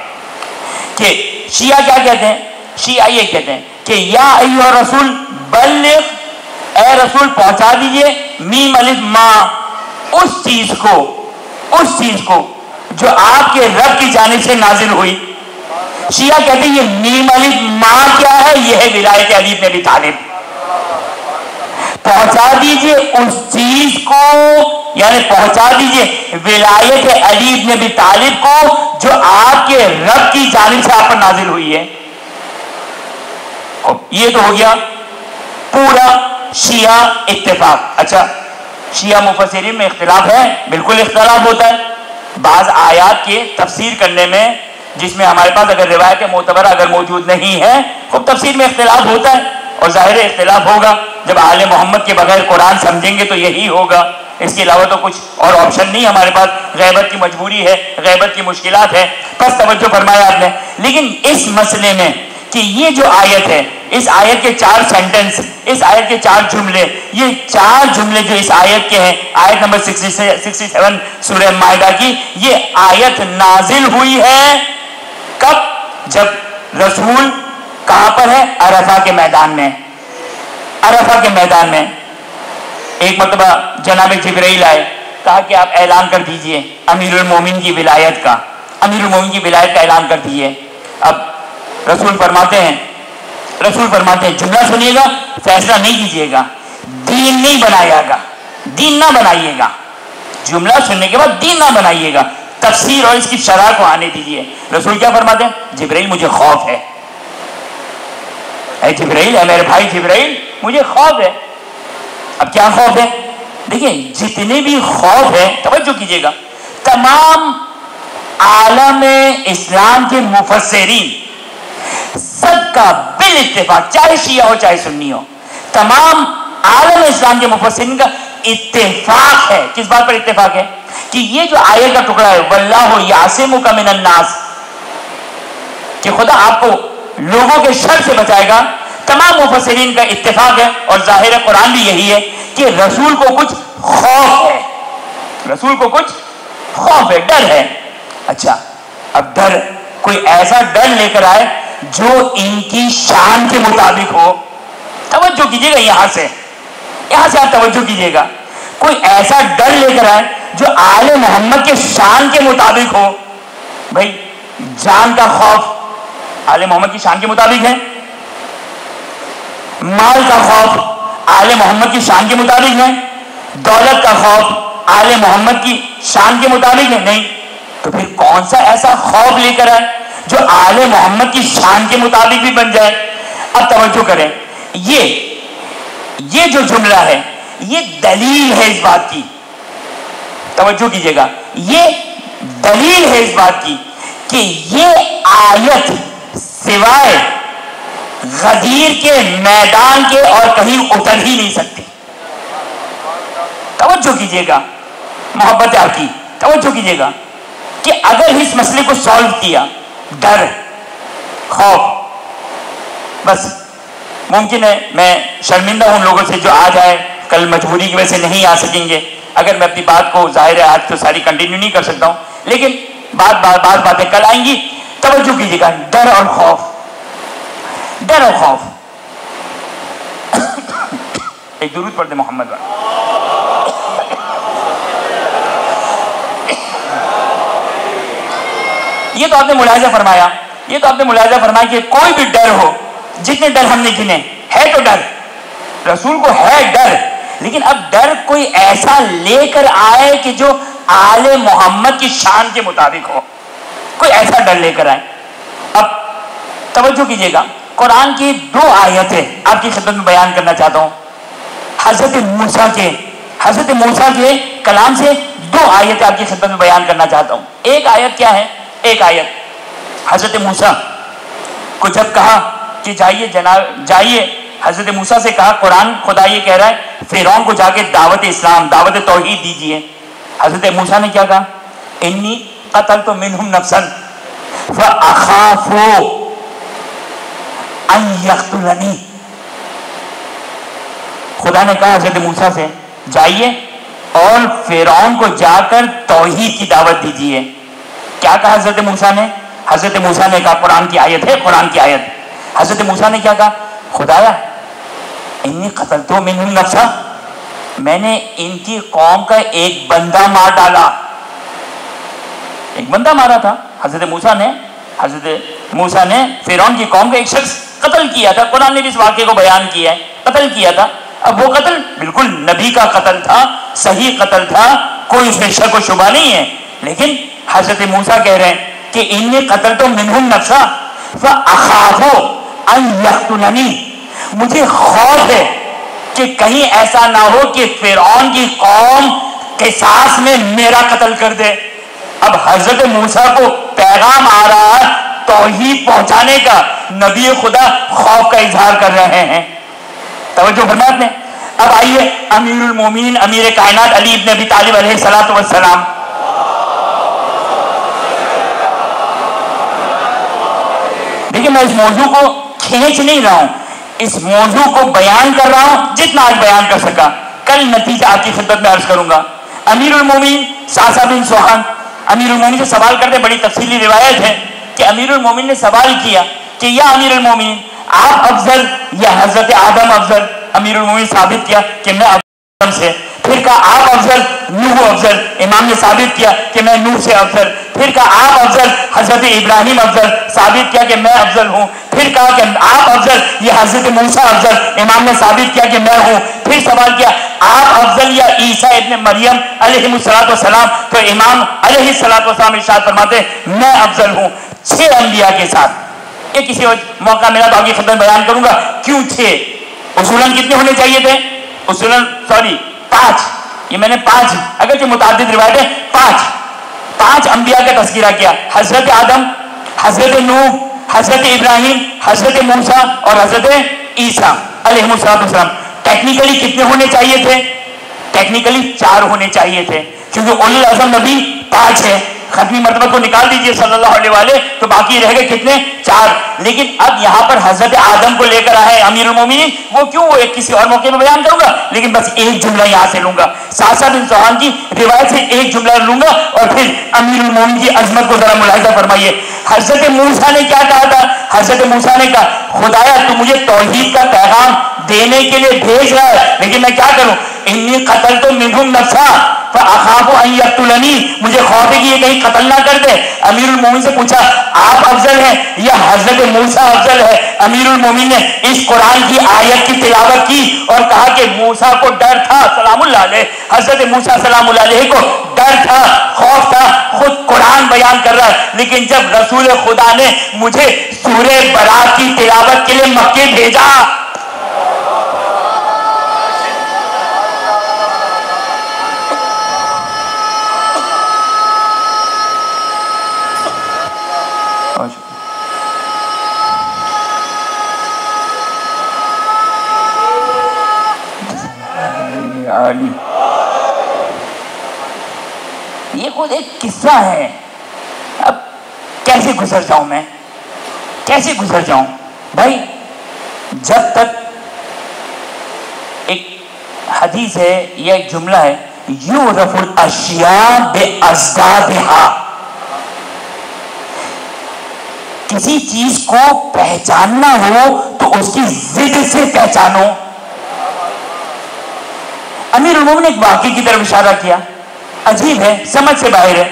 کہ شیعہ کیا کہتے ہیں؟ شیعہ یہ کہتے ہیں کہ یا ایھا الرسول بلغ، اے رسول پہنچا دیجئے، میم الف ما، اس چیز کو جو آپ کے رب کی جانب سے نازل ہوئی. شیعہ کہتے ہیں یہ میم الف ما کیا ہے؟ یہ ہے ولایت علی بن ابی طالب. پہنچا دیجئے اس چیز کو، یعنی پہنچا دیجئے ولایت علی بن ابی طالب کو جو آپ کے رب کی جانب سے آپ پر نازل ہوئی ہے. یہ تو ہو گیا پورا شیعہ اتفاق. اچھا، شیعہ مفسرین میں اختلاف ہے، بالکل اختلاف ہوتا ہے. بعض آیات کے تفسیر کرنے میں، جس میں ہمارے پاس اگر روایت معتبرہ اگر موجود نہیں ہے، خوب تفسیر میں اختلاف ہوتا ہے. اور ظاہر اختلاف ہوگا جب آل محمد کے بغیر قرآن سمجھیں گے تو یہی ہوگا. اس کے علاوہ تو کچھ اور آپشن نہیں ہمارے پاس. غیبت کی مجبوری ہے، غیبت کی مشکلات ہے. بس توجہ فرمایا آپ نے. لیکن اس مسئلے میں کہ یہ جو آیت ہے، اس آیت کے چار سینٹنس، اس آیت کے چار جملے، یہ چار جملے جو اس آیت کے ہیں، آیت نمبر 67 سورہ مائدہ کی، یہ آیت نازل ہوئی ہے کب؟ جب رسول کہاں پر ہے؟ عرفہ کے میدان میں. عرفہ کے میدان میں ایک مرتبہ جناب جبرائیل آئے، کہا کہ آپ اعلان کر دیجئے امیر المومنین کی ولایت کا، امیر المومنین کی ولایت کا اعلان کر دیجئے. اب رسول فرماتے ہیں جملہ سنیے گا، فیصلہ نہیں کیجیے گا، دین نہیں بنائے گا، دین نہ بنائیے گا. جملہ سننے کے بعد دین نہ بنائیے گا، تفسیر اور اس کی شرح کو آنے دیجیے. رسول کیا فرماتے ہیں؟ جبرائیل مجھے خوف ہے. اے جبرائیل، اے میرے بھائی جبرائیل، مجھے خوف ہے. اب کیا خوف ہے؟ دیکھیں جتنے بھی خوف ہے، توجہ کیجیے گا، تمام عالم اسلام کے مفسرین سب کا بال اتفاق، چاہے شیعہ ہو چاہے سنی ہو، تمام عالم اسلام کے مفسرین کا اتفاق ہے. کس بات پر اتفاق ہے؟ کہ یہ جو آیت کا ٹکڑا ہے واللہ یعصمک من الناس، کہ خدا آپ کو لوگوں کے شر سے بچائے گا. تمام مفسرین کا اتفاق ہے اور ظاہر قرآن بھی یہی ہے کہ رسول کو کچھ خوف ہے، رسول کو کچھ خوف ہے، ڈر ہے. اچھا، اب ڈر، کوئی ایسا ڈر لے کر آئے جو ان کی شان کے مطابق ہو. توجہ کیجیے گا، یہاں سے آپ توجہ کیجیے گا. کوئی ایسا ڈر لے کر آئے جو آل محمد کے شان کے مطابق ہو. بھائی جان کا خوف آل محمد کی شان کے مطابق ہے، مال کا خوف آل محمد کی شان کے مطابق ہے، دولت کا خوف آل محمد کی شان کے مطابق ہے؟ نہیں. تو پھر کون سا ایسا خوف لے کر آئے جو آل محمد کی شان کے مطابق بھی بن جائے؟ اب توجہ کریں، یہ جو جملہ ہے یہ دلیل ہے اس بات کی. توجہ کیجیے گا، یہ دلیل ہے اس بات کی کہ یہ آیت سوائے غدیر کے میدان کے اور کہیں اتر ہی نہیں سکتی. توجہ کیجیے گا، محبت آپ کی توجہ کیجیے گا کہ اگر اس مسئلے کو سالو کیا، ڈر، خوف، بس ممکن ہے میں شرمندہ ہوں لوگوں سے جو آج آئے کل مجبوری کی وجہ سے نہیں آ سکیں گے. اگر میں اپنی بات کو ظاہر ہے آج تو ساری کنٹینیو نہیں کر سکتا ہوں، لیکن بعض باتیں کل آئیں گی. توجہ کیجیے گا، ڈر اور خوف، ڈر اور خوف. ایک درود پڑھ دے محمد والے. یہ تو آپ نے ملاحظہ فرمایا، یہ تو آپ نے ملاحظہ فرمایا کہ کوئی بھی ڈر ہو، جتنے ڈر ہم نے گنے، ہے تو ڈر، رسول کو ہے ڈر، لیکن اب ڈر کوئی ایسا لے کر آئے کہ جو آل محمد کی شان کے مطابق ہو، کوئی ایسا ڈر لے کر آئے. اب توجہ کیجیے گا، قرآن کی 2 آیتیں آپ کی خدمت میں بیان کرنا چاہتا ہوں. حضرت موسیٰ کے کلام سے 2 آیتیں آپ کی خدمت میں بیان کرنا چاہتا ہوں. ایک آیت کیا ہے؟ ایک آیت حضرت موسیٰ کو جب کہا کہ جائیے، حضرت موسیٰ سے کہا، قرآن خدا یہ کہہ رہا ہے فرعون کو جا کے دعوت اسلام، دعوت توحید دیجیے. حضرت موسیٰ نے کیا کہا؟ انی قتلت منہم نفسا فاخاف ان یقتلنی. خدا نے کہا حضرت موسیٰ سے جائیے اور فرعون کو جا کر توحید کی دعوت دیجیے. کیا کہا حضرت موسیٰ نے؟ حضرت موسیٰ نے کہا، قرآن کی آیت ہے، قرآن کی آیت، حضرت موسیٰ نے کیا کہا؟ خدایا انی قتلت منہم نفسا، میں نے ان کی قوم کا ایک بندہ مار ڈالا. ایک بندہ مارا تھا حضرت موسیٰ نے فرعون کی قوم کا ایک شخص قتل کیا تھا. قرآن نے بھی اس واقعے کو بیان کیا ہے، قتل کیا تھا. اب وہ قتل بالکل نبی کا قتل تھا، صحیح قتل تھا، کوئی اس میں شک و شبہ نہیں ہے. لیکن حضرت موسیٰ کہہ رہے ہیں کہ انی قتلت منہم نفسا فاخاف ان یقتلنی، مجھے خوف ہے کہ کہیں ایسا نہ ہو کہ فرعون کی قوم قصاص میں میرا قتل کر دے. اب حضرت موسیٰ کو پیغام آ رہا ہے توحید پہنچانے کا، نبی خدا خوف کا اظہار کر رہے ہیں. توجہ فرماتے ہیں. اب آئیے امیر المومنین امیر کائنات علی ابن ابی طالب علیہ السلام، دیکھیں میں اس موضوع کو کھینچ نہیں رہا ہوں، اس موضوع کو بیان کر رہا ہوں جتنا آج بیان کر سکا. کل نتیجہ آپ کی خدمت میں عرض کروں گا. امیر المومنین ساسا بن سوہان امیر المومنین سے سوال کرتے، بڑی تفصیلی روایت ہے کہ امیر المومنین نے سوال کیا کہ یا امیر المومنین آپ افضل یا حضرت آدم افضل؟ امیر المومنین ثابت کیا کہ میں آدم سے. پھر کہا آپ افضل، نوح افضل؟ امام نے ثابت کیا کہ میں نوح سے افضل. پھر کہا آپ افضل، حضرت ابراہیم افضل؟ ثابت کیا کہ میں افضل ہوں. پھر کہا کہ آپ افضل یا حضرت موسیٰ افضل؟ امام نے ثابت کیا کہ میں ہوں. پھر سوال کیا آپ افضل یا عیسیٰ ابن مریم علیہ السلام؟ تو امام علیہ السلام ارشاد فرماتے میں افضل ہوں 6 انبیاء کے ساتھ. یہ کسی موقع ملا تو آپ کی خدمت بیان کروں گا کیوں 6. اصولاً کتنے ہونے چاہیے تھے؟ اصولاً 5. یہ میں نے 5 اگرچہ متعدد روایتیں 5 انبیاء کا تذکرہ کیا. حضرت آدم، حضرت نوح، حضرت ابراہیم، حضرت موسیٰ اور حضرت عیسیٰ علیہ السلام. ٹیکنیکلی کتنے ہونے چاہیے تھے؟ ٹیکنیکلی 4 ہونے چاہیے تھے، کیونکہ اولو العزم نبی 5 ہے. ختمی مرتبہ کو نکال دیجئے صلی اللہ علیہ وآلہ تو باقی رہ گئے کتنے؟ 4. لیکن اب یہاں پر حضرت آدم کو لے کر آئے امیر المومنین، وہ کیوں وہ کسی اور موقع میں بیان کروں گا، لیکن بس ایک جملہ یہاں سے لوں گا. ساسا بن سوہان کی روایت سے ایک جملہ لوں گا اور پھر امیر المومنین کی عظمت کو ذرا ملاحظہ فرمائیے. حضرت موسیٰ نے کیا کہا تھا؟ حضرت موسیٰ نے کہا خدایا تو مجھے توحید کا پیغام دینے کے لیے بھیج رہا ہے، لیکن میں کیا کروں؟ انی قتلت منہم نفسا فاخاف ان یقتلنی، مجھے خوف ہے کہ یہ کہیں قتل نہ کر دے. امیر المومنین سے پوچھا آپ افضل ہیں یا حضرت موسیٰ افضل ہے؟ امیر المومنین نے اس قرآن کی آیت کی تلاوت کی اور کہا کہ موسیٰ کو ڈر تھا سلام اللہ علیہ، حضرت موسیٰ سلام اللہ علیہ کو ڈر تھا، خوف تھا. خود قرآن بیان کر رہا ہے. لیکن جب رسول خدا نے مجھے سورہ برات کی تلاوت کے لیے مکے بھیجا، علی۔ یہ خود ایک قصہ ہے، اب کیسے گزر جاؤں میں، کیسے گزر جاؤں بھائی؟ جب تک ایک حدیث ہے یا ایک جملہ ہے، یعرف الاشیاء بازدادها، کسی چیز کو پہچاننا ہو تو اس کی ضد سے پہچانو۔ امیر المومنین نے ایک واقعے کی طرف اشارہ کیا، عجیب ہے، سمجھ سے باہر ہے۔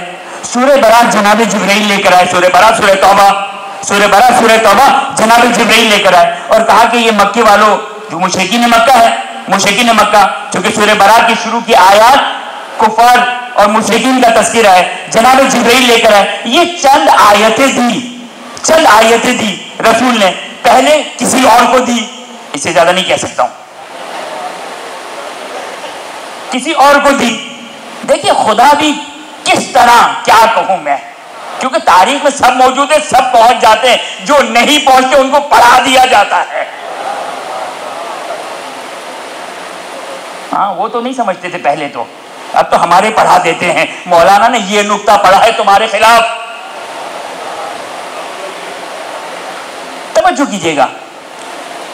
سورہ برات جناب جبرائیل لے کر آئے، سورہ برات سورہ توبہ، سورہ برات سورہ توبہ جناب جبرائیل لے کر آئے اور کہا کہ یہ مکے والوں، جو مشرکین مکہ ہے، مشرکین مکہ، چونکہ سورہ برات کی شروع کی آیات کفار اور مشرکین کا تذکرہ ہے، جناب جبرائیل لے کر آئے۔ یہ چند آیتیں دی رسول نے، پہلے کسی اور کو دی، اس سے زیادہ نہیں کہہ سکتا ہوں، کسی اور کو دی۔ دیکھیے خدا بھی کس طرح، کیا کہوں میں، کیونکہ تاریخ میں سب موجود ہے، سب پہنچ جاتے ہیں، جو نہیں پہنچتے ان کو پڑھا دیا جاتا ہے۔ ہاں وہ تو نہیں سمجھتے تھے پہلے، تو اب تو ہمارے پڑھا دیتے ہیں، مولانا نے یہ نقطہ پڑھا ہے تمہارے خلاف۔ توجہ کیجیے گا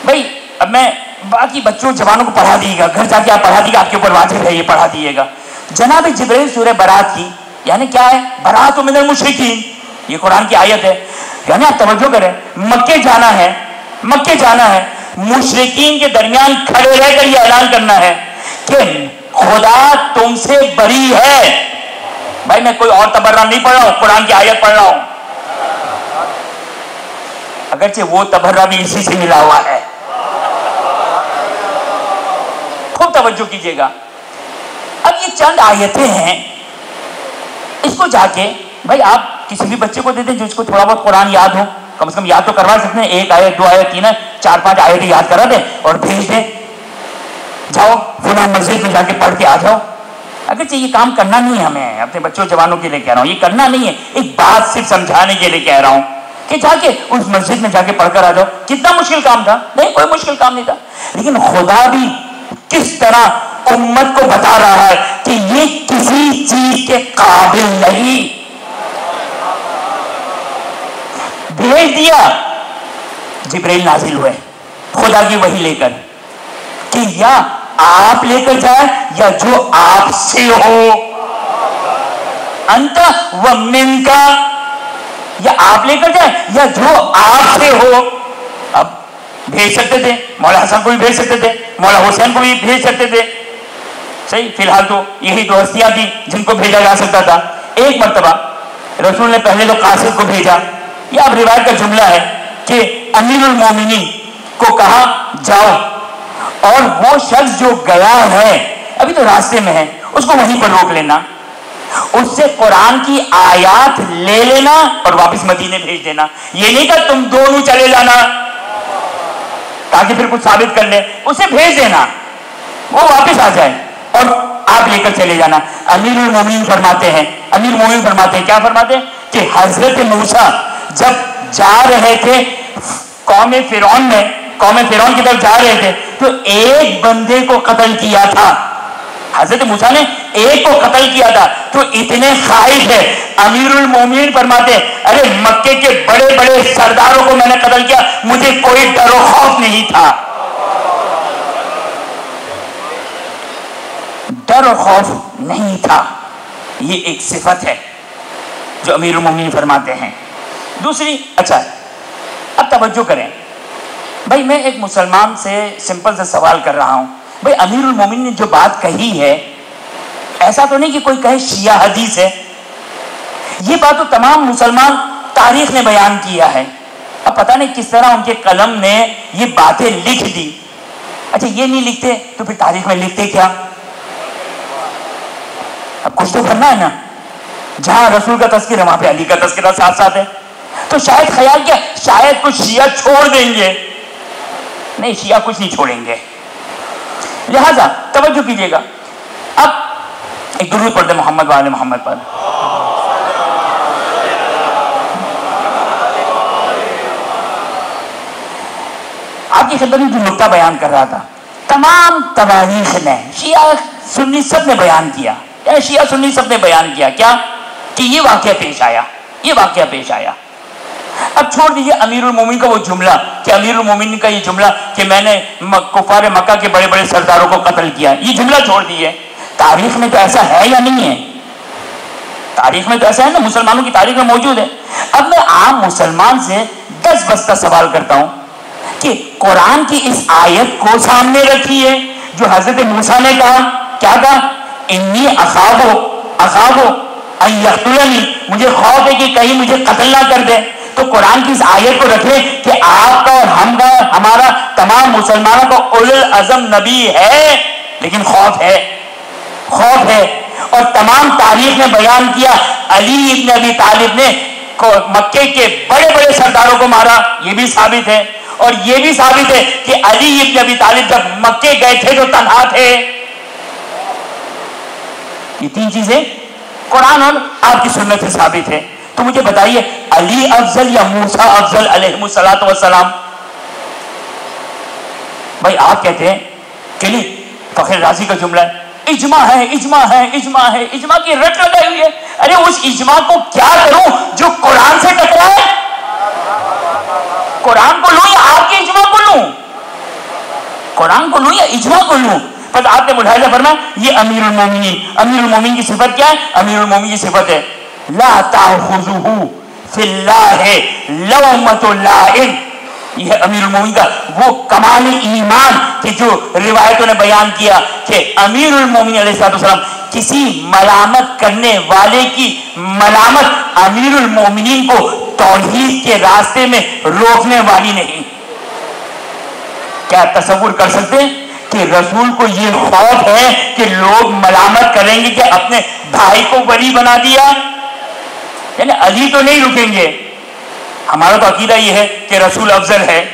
بھائی، اب میں باقی بچوں جوانوں کو پڑھا دیے گا، گھر جا کے آپ پڑھا دیے گا، آپ کے اوپر واجب ہے یہ پڑھا دیے گا۔ جناب جبرائیل سورہ برات کی، یعنی کیا ہے، برات من المشرکین، یہ قرآن کی آیت ہے، یعنی آپ توجہ کریں، مکے جانا ہے، مشرکین کے درمیان کھڑے رہ کر یہ اعلان کرنا ہے کہ خدا تم سے بری ہے۔ بھائی میں کوئی اور تبرہ نہیں پڑھ رہا ہوں، قرآن کی آیت پڑھ رہا ہوں، اگرچہ وہ تبرہ بھی اسی سے ملا ہوا ہے۔ خوب توجہ کیجیے گا، اب یہ چند آیتیں ہیں، اس کو جا کے بھائی آپ کسی بھی بچے کو دے دیں جو اس کو تھوڑا بہت قرآن یاد ہو، کم سے کم یاد تو کروا سکتے ہیں، 1 آیت 2 آیت 3 4 5 آیتیں یاد کرا دیں اور بھیج دیں، جاؤ فلاں مسجد میں جا کے پڑھ کے آ جاؤ۔ اگرچہ یہ کام کرنا نہیں ہے، ہمیں اپنے بچوں جوانوں کے لیے کہہ رہا ہوں، یہ کرنا نہیں ہے، ایک بات صرف سمجھانے کے لیے کہہ رہا ہوں کہ جا کے اس مسجد میں جا کے پڑھ کر آ جاؤ۔ کتنا مشکل کام تھا؟ نہیں کوئی مشکل کام نہیں تھا، لیکن خدا بھی کس طرح امت کو بتا رہا ہے کہ یہ کسی چیز کے قابل نہیں۔ بھیج دیا، جبرائیل نازل ہوئے خدا کی وحی لے کر کہ یا آپ لے کر جائیں یا جو آپ سے ہو، انت و من کا، یا آپ لے کر جائیں یا جو آپ سے ہو۔ اب بھیج سکتے تھے، مولا حسن کو بھی بھیج سکتے تھے، مولا حسین کو بھی بھیج سکتے تھے، صحیح، فی الحال تو یہی 2 ہستیاں تھیں جن کو بھیجا جا سکتا تھا۔ ایک مرتبہ رسول نے پہلے تو قاصد کو بھیجا، یہ اب روایت کا جملہ ہے کہ امیر المومنین کو کہا جاؤ، اور وہ شخص جو گیا ہے ابھی تو راستے میں ہے، اس کو وہیں پر روک لینا، اس سے قرآن کی آیات لے لینا اور واپس مدینے بھیج دینا۔ یہ نہیں کہ تم دونوں چلے جانا تاکہ پھر کچھ ثابت کر لے، اسے بھیج دینا، وہ واپس آ جائے اور آپ لے کر چلے جانا۔ امیر المومنین فرماتے ہیں کیا فرماتے ہیں کہ حضرت موسیٰ جب جا رہے تھے قوم فرعون کی طرف جا رہے تھے تو ایک بندے کو قتل کیا تھا، حضرت موسیٰ نے ایک کو قتل کیا تھا، تو اتنے خائف ہے۔ امیر المومنین فرماتے ارے مکے کے بڑے بڑے سرداروں کو میں نے قتل کیا، مجھے کوئی ڈر و خوف نہیں تھا۔ ڈر و خوف نہیں تھا، یہ ایک صفت ہے جو امیر المومنین فرماتے ہیں۔ دوسری، اچھا اب توجہ کریں بھائی، میں ایک مسلمان سے سمپل سے سوال کر رہا ہوں، بھائی امیر المومنین نے جو بات کہی ہے، ایسا تو نہیں کہ کوئی کہے شیعہ حدیث ہے، یہ بات تو تمام مسلمان تاریخ نے بیان کیا ہے۔ اب پتہ نہیں کس طرح ان کے قلم نے یہ باتیں لکھ دی۔ اچھا یہ نہیں لکھتے تو پھر تاریخ میں لکھتے کیا؟ اب کچھ تو کرنا ہے نا، جہاں رسول کا تذکرہ وہاں پہ علی کا تذکرہ ساتھ ساتھ ہے، تو شاید خیال کیا شاید کچھ شیعہ چھوڑ دیں گے، نہیں شیعہ کچھ نہیں چھوڑیں گے۔ لہذا توجہ کیجیے گا، اب ایک درود پڑھتے محمد وآل محمد پر۔ آپ کی خدمت میں جو نقطہ بیان کر رہا تھا، تمام تواریخ نے شیعہ سنی سب نے بیان کیا، شیعہ سنی سب نے بیان کیا کیا کہ یہ واقعہ پیش آیا، یہ واقعہ پیش آیا۔ اب چھوڑ دیجئے امیر المومنین کا وہ جملہ کہ امیر المومنین کا یہ جملہ کہ میں نے کفار مکہ کے بڑے بڑے سرداروں کو قتل کیا، یہ جملہ چھوڑ دیجئے، تاریخ میں تو ایسا ہے یا نہیں ہے؟ تاریخ میں تو ایسا ہے نا، مسلمانوں کی تاریخ میں موجود ہے۔ اب میں عام مسلمان سے 10 بستہ سوال کرتا ہوں کہ قرآن کی اس آیت کو سامنے رکھیے جو حضرت موسیٰ نے کہا، کیا کہا؟ انی اخافو ان یقتلنی، مجھے خوف ہے کہ کہیں مجھے قتل نہ کر دے۔ تو قرآن کی اس آیت کو رکھیں کہ آپ کا اور ہم کا، ہمارا تمام مسلمانوں کا اولو العزم نبی ہے، لیکن خوف ہے، خوف ہے۔ اور تمام تاریخ نے بیان کیا علی ابن ابی طالب نے مکے کے بڑے بڑے سرداروں کو مارا، یہ بھی ثابت ہے۔ اور یہ بھی ثابت ہے کہ علی ابن ابی طالب جب مکے گئے تھے تو تنہا تھے۔ یہ 3 چیزیں قرآن اور آپ کی سنت سے ثابت ہے۔ تو مجھے بتائیے علی افضل یا موسیٰ افضل علیہ الصلوۃ والسلام؟ بھائی آپ کہتے ہیں کہ نہیں، فخر رازی کا جملہ ہے اجماع ہے، اجماع ہے، اجماع ہے، اجماع کی رٹ لگائی ہوئی ہے۔ ارے اس اجماع کو کیا کروں جو قرآن سے ٹکرائے؟ قرآن کو لوں یا آپ کے اجماع کو لوں؟ قرآن کو لوں یا اجماع کو لوں؟ بس آپ نے ملاحظہ فرمایا یہ امیر المومنین، امیر المومنین کی صفت کیا ہے؟ امیر المومنین کی صفت ہے لا تأخذہ فی اللہ لومۃ لائم۔ یہ امیر المومنین کا وہ کمال ایمان کہ جو روایتوں نے بیان کیا کہ امیر المومنین علیہ السلام کسی ملامت کرنے والے کی ملامت امیر المومنین کو توحید کے راستے میں روکنے والی نہیں۔ کیا تصور کر سکتے ہیں کہ رسول کو یہ خوف ہے کہ لوگ ملامت کریں گے کہ اپنے بھائی کو بری بنا دیا؟ یعنی علی تو نہیں رکیں گے۔ ہمارا تو عقیدہ یہ ہے کہ رسول افضل ہے،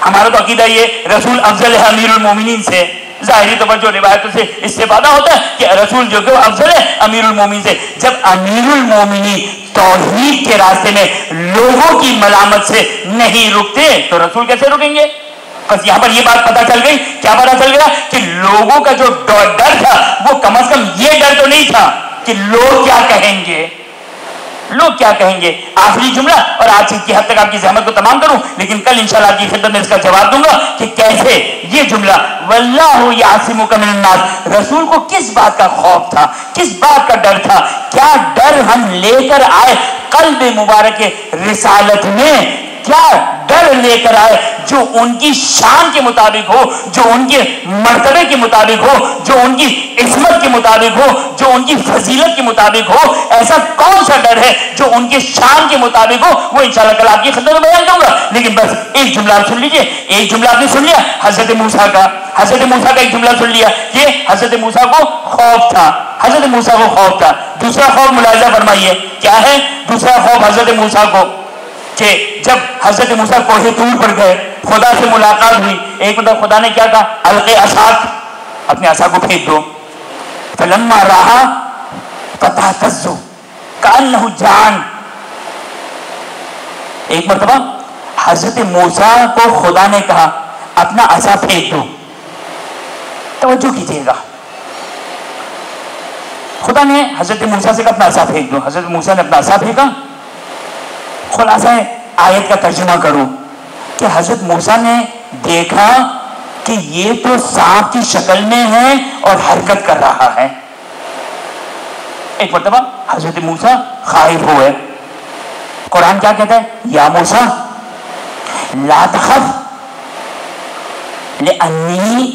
ہمارا تو عقیدہ یہ رسول افضل ہے امیر المومنین سے۔ ظاہری طور پر جو روایتوں سے استفادہ ہوتا ہے کہ رسول جو کہ افضل ہے امیر المومنین سے۔ جب امیر المومنین توحید کے راستے میں لوگوں کی ملامت سے نہیں رکتے تو رسول کیسے رکیں گے؟ بس یہاں پر یہ بات پتہ چل گئی، کیا پتہ چل گیا کہ لوگوں کا جو ڈر تھا وہ کم از کم یہ ڈر تو نہیں تھا کہ لوگ کیا کہیں گے، لوگ کیا کہیں گے۔ آخری جملہ، اور آج کی حد تک آپ کی زحمت کو تمام کروں، لیکن کل انشاءاللہ آپ کی خدمت میں اس کا جواب دوں گا کہ کیسے یہ جملہ واللہ یعصمک من الناس، رسول کو کس بات کا خوف تھا، کس بات کا ڈر تھا، کیا ڈر ہم لے کر آئے قلب مبارک رسالت میں، کیا ڈر لے کر آئے جو ان کی شان کے مطابق ہو، جو ان کے مرتبے کے مطابق ہو، جو ان کی عصمت کے مطابق ہو، جو ان کی فضیلت کے مطابق ہو۔ ایسا کون سا ڈر ہے جو ان کے شان کے مطابق ہو؟ وہ انشاءاللہ کل آپ کی خدمت میں بیان کروں گا، لیکن بس ایک جملہ آپ سن لیجئے۔ ایک جملہ آپ نے سن لیا حضرت موسیٰ کا، حضرت موسیٰ کا ایک جملہ سن لیا کہ حضرت موسیٰ کو خوف تھا، حضرت موسیٰ کو خوف تھا۔ دوسرا خوف ملاحظہ فرمائیے کیا ہے؟ دوسرا خوف حضرت موسیٰ کو کہ جب حضرت موسیٰ کوہ طور پر گئے، خدا سے ملاقات ہوئی، ایک مطلب خدا نے کیا کہا؟ القِ عصاک، اپنے عصا کو پھینک دو۔ فلما رآہا فتہتز کأنہ جان، ایک مرتبہ حضرت موسیٰ کو خدا نے کہا اپنا عصا پھینک دو۔ توجہ کیجیے گا، خدا نے حضرت موسیٰ سے کہا اپنا عصا پھینک دو، حضرت موسیٰ نے اپنا عصا پھینکا۔ خلاصہ آیت کا ترجمہ کرو کہ حضرت موسیٰ نے دیکھا کہ یہ تو سانپ کی شکل میں ہے اور حرکت کر رہا ہے۔ ایک مرتبہ حضرت موسیٰ خائف ہوئے۔ قرآن کیا کہتا ہے؟ یا موسیٰ لا تخف لأنی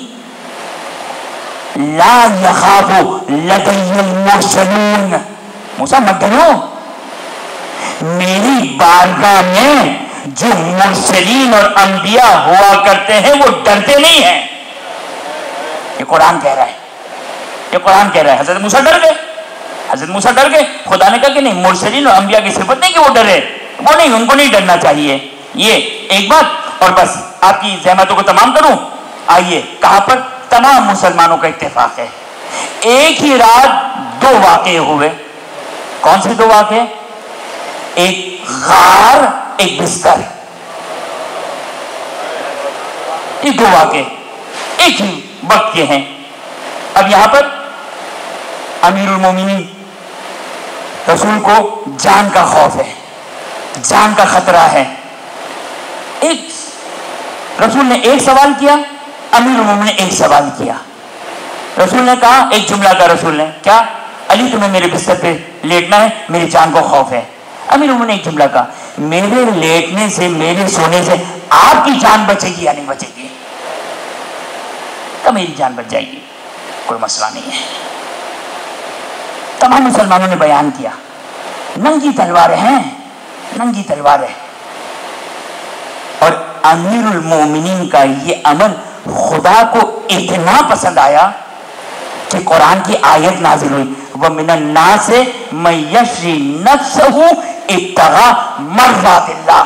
لا یخاف لدی المرسلون، موسیٰ مت ڈرو، میری بارگاہ میں جو مرسلین اور انبیاء ہوا کرتے ہیں وہ ڈرتے نہیں ہیں۔ یہ قرآن کہہ رہا ہے، یہ قرآن کہہ رہا ہے۔ حضرت موسیٰ ڈر گئے، حضرت موسیٰ ڈر گئے۔ خدا نے کہا کہ نہیں، مرسلین اور انبیاء کی صفت نہیں کہ وہ ڈرے، وہ نہیں، ان کو نہیں ڈرنا چاہیے۔ یہ ایک بات، اور بس آپ کی زحمتوں کو تمام کروں۔ آئیے کہاں پر تمام مسلمانوں کا اتفاق ہے، ایک ہی رات 2 واقعے ہوئے۔ کون سے 2 واقعے؟ ایک غار، ایک بستر، یہ 2 واقعے ایک ہی وقت کے ہیں۔ اب یہاں پر امیر المومنین رسول کو جان کا خوف ہے، جان کا خطرہ ہے. ایک رسول نے ایک سوال کیا، امیر المومنین نے ایک سوال کیا. رسول نے کہا، ایک جملہ کا رسول نے کیا، علی تمہیں میرے بستر پہ لیٹنا ہے، میری جان کو خوف ہے. امیر المومنین نے ایک جملہ کہا، میرے لیٹنے سے میرے سونے سے آپ کی جان بچے گی یا نہیں بچے گی؟ تو میری جان بچ جائے گی، کوئی مسئلہ نہیں ہے. تمام مسلمانوں نے بیان کیا، ننگی تلواریں ہیں، ننگی تلواریں. اور امیر المومنین کا یہ عمل خدا کو اتنا پسند آیا کہ قرآن کی آیت نازل ہوئی، وَمِنَ النَّاسِ مَن يَشْرِي نَفْسَهُ ابْتِغَاءَ مَرْضَاتِ اللَّهِ،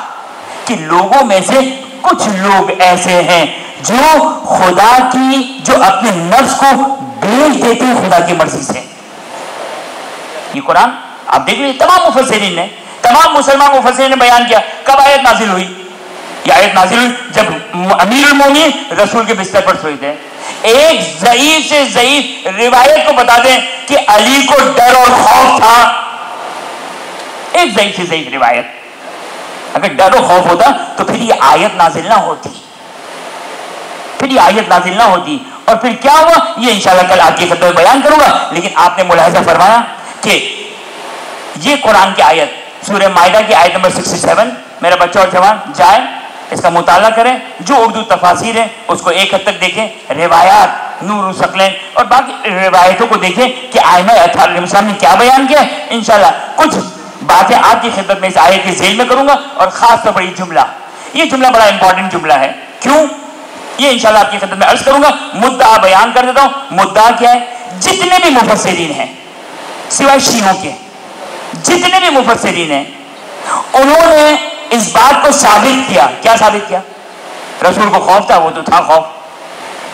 کہ لوگوں میں سے کچھ لوگ ایسے ہیں جو خدا کی، جو اپنے نفس کو بیچ دیتے ہیں خدا کی مرضی سے. یہ قرآن آپ دیکھ لیجیے، تمام مفسرین نے، تمام مسلمان مفسرین نے بیان کیا. کب آیت نازل ہوئی؟ یہ آیت نازل ہوئی جب امیر المومنین رسول کے بستر پر سوئے تھے. ایک ضعیف سے ضعیف روایت کو بتا دیں کہ علی کو ڈر اور خوف تھا. ایک ضعیف سے ضعیف روایت. اگر ڈر و خوف ہوتا تو پھر یہ آیت نازل نہ ہوتی، پھر یہ آیت نازل نہ ہوتی. اور پھر کیا ہوا یہ انشاءاللہ کل آپ کی خدمت میں بیان کروں گا. لیکن آپ نے ملاحظہ فرمایا کہ یہ قرآن کی آیت سورہ مائدہ کی آیت نمبر 67، میرا بچہ اور جوان جائے اس کا مطالعہ کریں، جو اردو تفاسیر ہے اس کو ایک حد تک دیکھیں، روایات نور الثقلین اور باقی روایتوں کو دیکھیں کہ آئمہ اطہار علیہ السلام نے کیا بیان کیا. انشاءاللہ کچھ باتیں آپ کی خدمت میں اس آیت کے ذیل میں کروں گا، اور خاص طور پر یہ جملہ بڑا امپورٹنٹ جملہ ہے. کیوں؟ یہ انشاءاللہ آپ کی خدمت میں عرض کروں گا. مدعا بیان کر دیتا ہوں. مدعا کیا ہے؟ جتنے بھی مفسرین ہیں سوائے شیعوں کے، جتنے بھی مفسرین ہیں انہوں نے اس بات کو ثابت کیا. کیا ثابت کیا؟ رسول کو خوف تھا، وہ تو تھا خوف.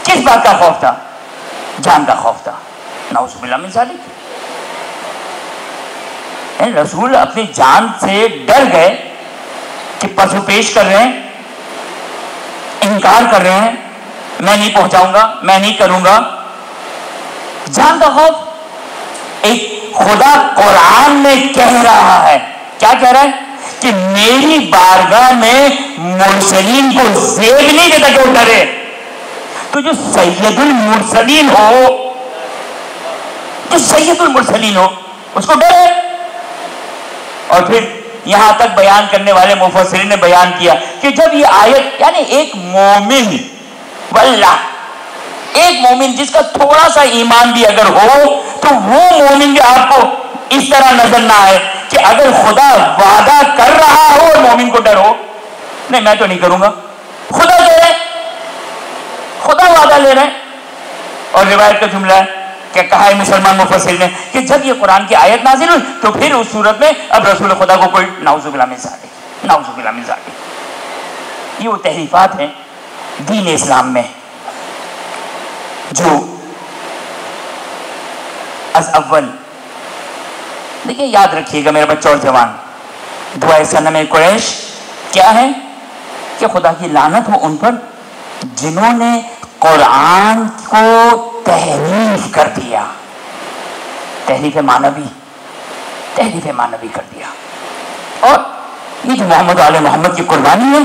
کس بات کا خوف تھا؟ جان کا خوف تھا. نعوذ باللہ من ذالک. رسول اپنی جان سے ڈر گئے کہ پسو پیش کر رہے ہیں، انکار کر رہے ہیں، میں نہیں پہنچاؤں گا، میں نہیں کروں گا. جان کا خوف. ایک خدا قرآن میں کہہ رہا ہے، کیا کہہ رہا ہے؟ کہ میری بارگاہ میں مرسلین کو زیب نہیں دیتا کہ وہ ڈرے. تو جو سید المرسلین ہو، جو سید المرسلین ہو اس کو ڈرے. اور پھر یہاں تک بیان کرنے والے مفسرین نے بیان کیا کہ جب یہ آیت، یعنی ایک مومن، واللہ ایک مومن جس کا تھوڑا سا ایمان بھی اگر ہو تو وہ مومن بھی آپ کو اس طرح نظر نہ آئے کہ اگر خدا وعدہ کر رہا ہو اور مومن کو ڈر ہو. نہیں میں تو نہیں کروں گا، خدا کہہ رہے، خدا وعدہ لے رہے. اور روایت کا جملہ ہے کہ کہا ہے مسلمان مفسر نے کہ جب یہ قرآن کی آیت نازل ہوئی تو پھر اس صورت میں اب رسول خدا کو کوئی نعوذ باللہ من ذالک، نعوذ باللہ من ذالک. یہ وہ تحریفات ہیں دین اسلام میں جو از اول. دیکھیں یاد رکھیے گا میرے بچوں اور جوان، دعائے صنم قریش کیا ہے؟ کہ خدا کی لعنت ہو ان پر جنہوں نے قرآن کو تحریف کر دیا، تحریف معنوی، تحریف معنوی کر دیا. اور یہ جو محمد آل محمد کی قربانی ہے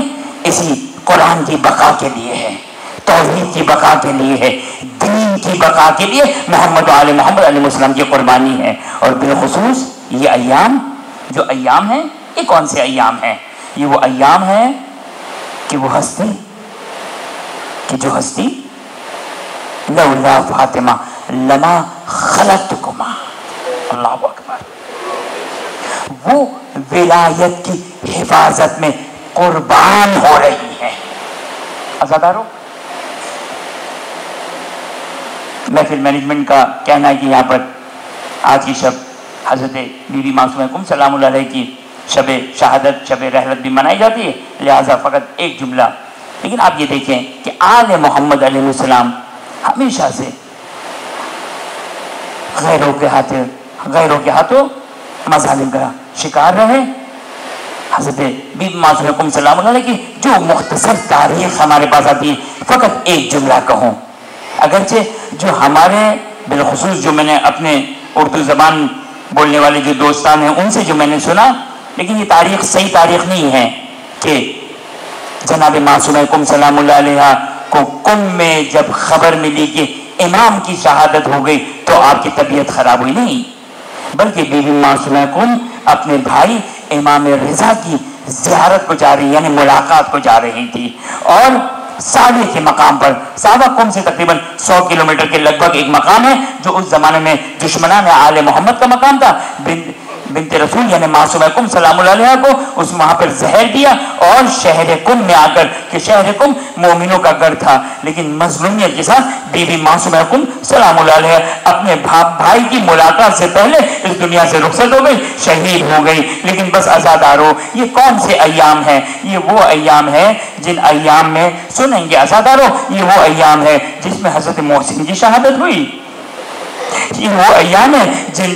اسی قرآن کی بقا کے لیے ہے، توحید کی بقا کے لیے ہے، دین کی بقا کے لیے محمد آل محمد علیہ السلام کی قربانی ہے. اور بالخصوص یہ ایام، جو ایام ہیں یہ کون سے ایام ہیں؟ یہ وہ ایام ہیں کہ وہ ہستی، کہ جو ہستی لولا فاطمہ لما خلقتکما، اللہ اکبر، وہ ولایت کی حفاظت میں قربان ہو رہی ہیں. عزادارو، محفل مینجمنٹ کا کہنا ہے کہ یہاں پر آج کی شب حضرت بی بی معصومہ کم سلام اللہ علیہ کی شب شہادت، شب رحلت بھی منائی جاتی ہے، لہٰذا فقط ایک جملہ. لیکن آپ یہ دیکھیں کہ آل محمد علیہ السلام ہمیشہ سے غیروں کے ہاتھوں مظالم کا شکار رہے. حضرت بی بی معصومہ کم سلام اللہ علیہ کی جو مختصر تاریخ ہمارے پاس آتی ہے، فقط ایک جملہ کہوں، اگرچہ جو ہمارے بالخصوص جو میں نے اپنے اردو زبان بولنے والے جو دوستان ہیں ان سے جو میں نے سنا، لیکن یہ تاریخ صحیح تاریخ نہیں ہے کہ جناب معصومہ کم سلام اللہ علیہ کو کم میں جب خبر ملی کہ امام کی شہادت ہو گئی تو آپ کی طبیعت خراب ہوئی، نہیں، بلکہ بی بی معصومہ کم اپنے بھائی امام رضا کی زیارت کو جا رہی، یعنی ملاقات کو جا رہی تھی، اور ساوی کے مقام پر، ساوا قم سے تقریباً 100 کلومیٹر کے لگ بھگ ایک مقام ہے جو اس زمانے میں دشمنان آل محمد کا مقام تھا۔ بنت رسول یعنی معصومہ کم سلام اللہ علیہ کو اس وہاں پر زہر دیا، اور شہر کم میں آ کر، کہ شہر کم مومنوں کا گھر تھا، لیکن مظلومیت کے ساتھ بی بی معصومہ کم سلام اللہ علیہ اپنے بھائی کی ملاقات سے پہلے اس دنیا سے رخصت ہو گئی، شہید ہو گئی۔ لیکن بس عزادارو، یہ کون سے ایام ہیں؟ یہ وہ ایام ہیں جن ایام میں سنیں گے عزادارو، یہ وہ ایام ہے جس میں حضرت محسن کی شہادت ہوئی، یہ وہ ایام ہے جن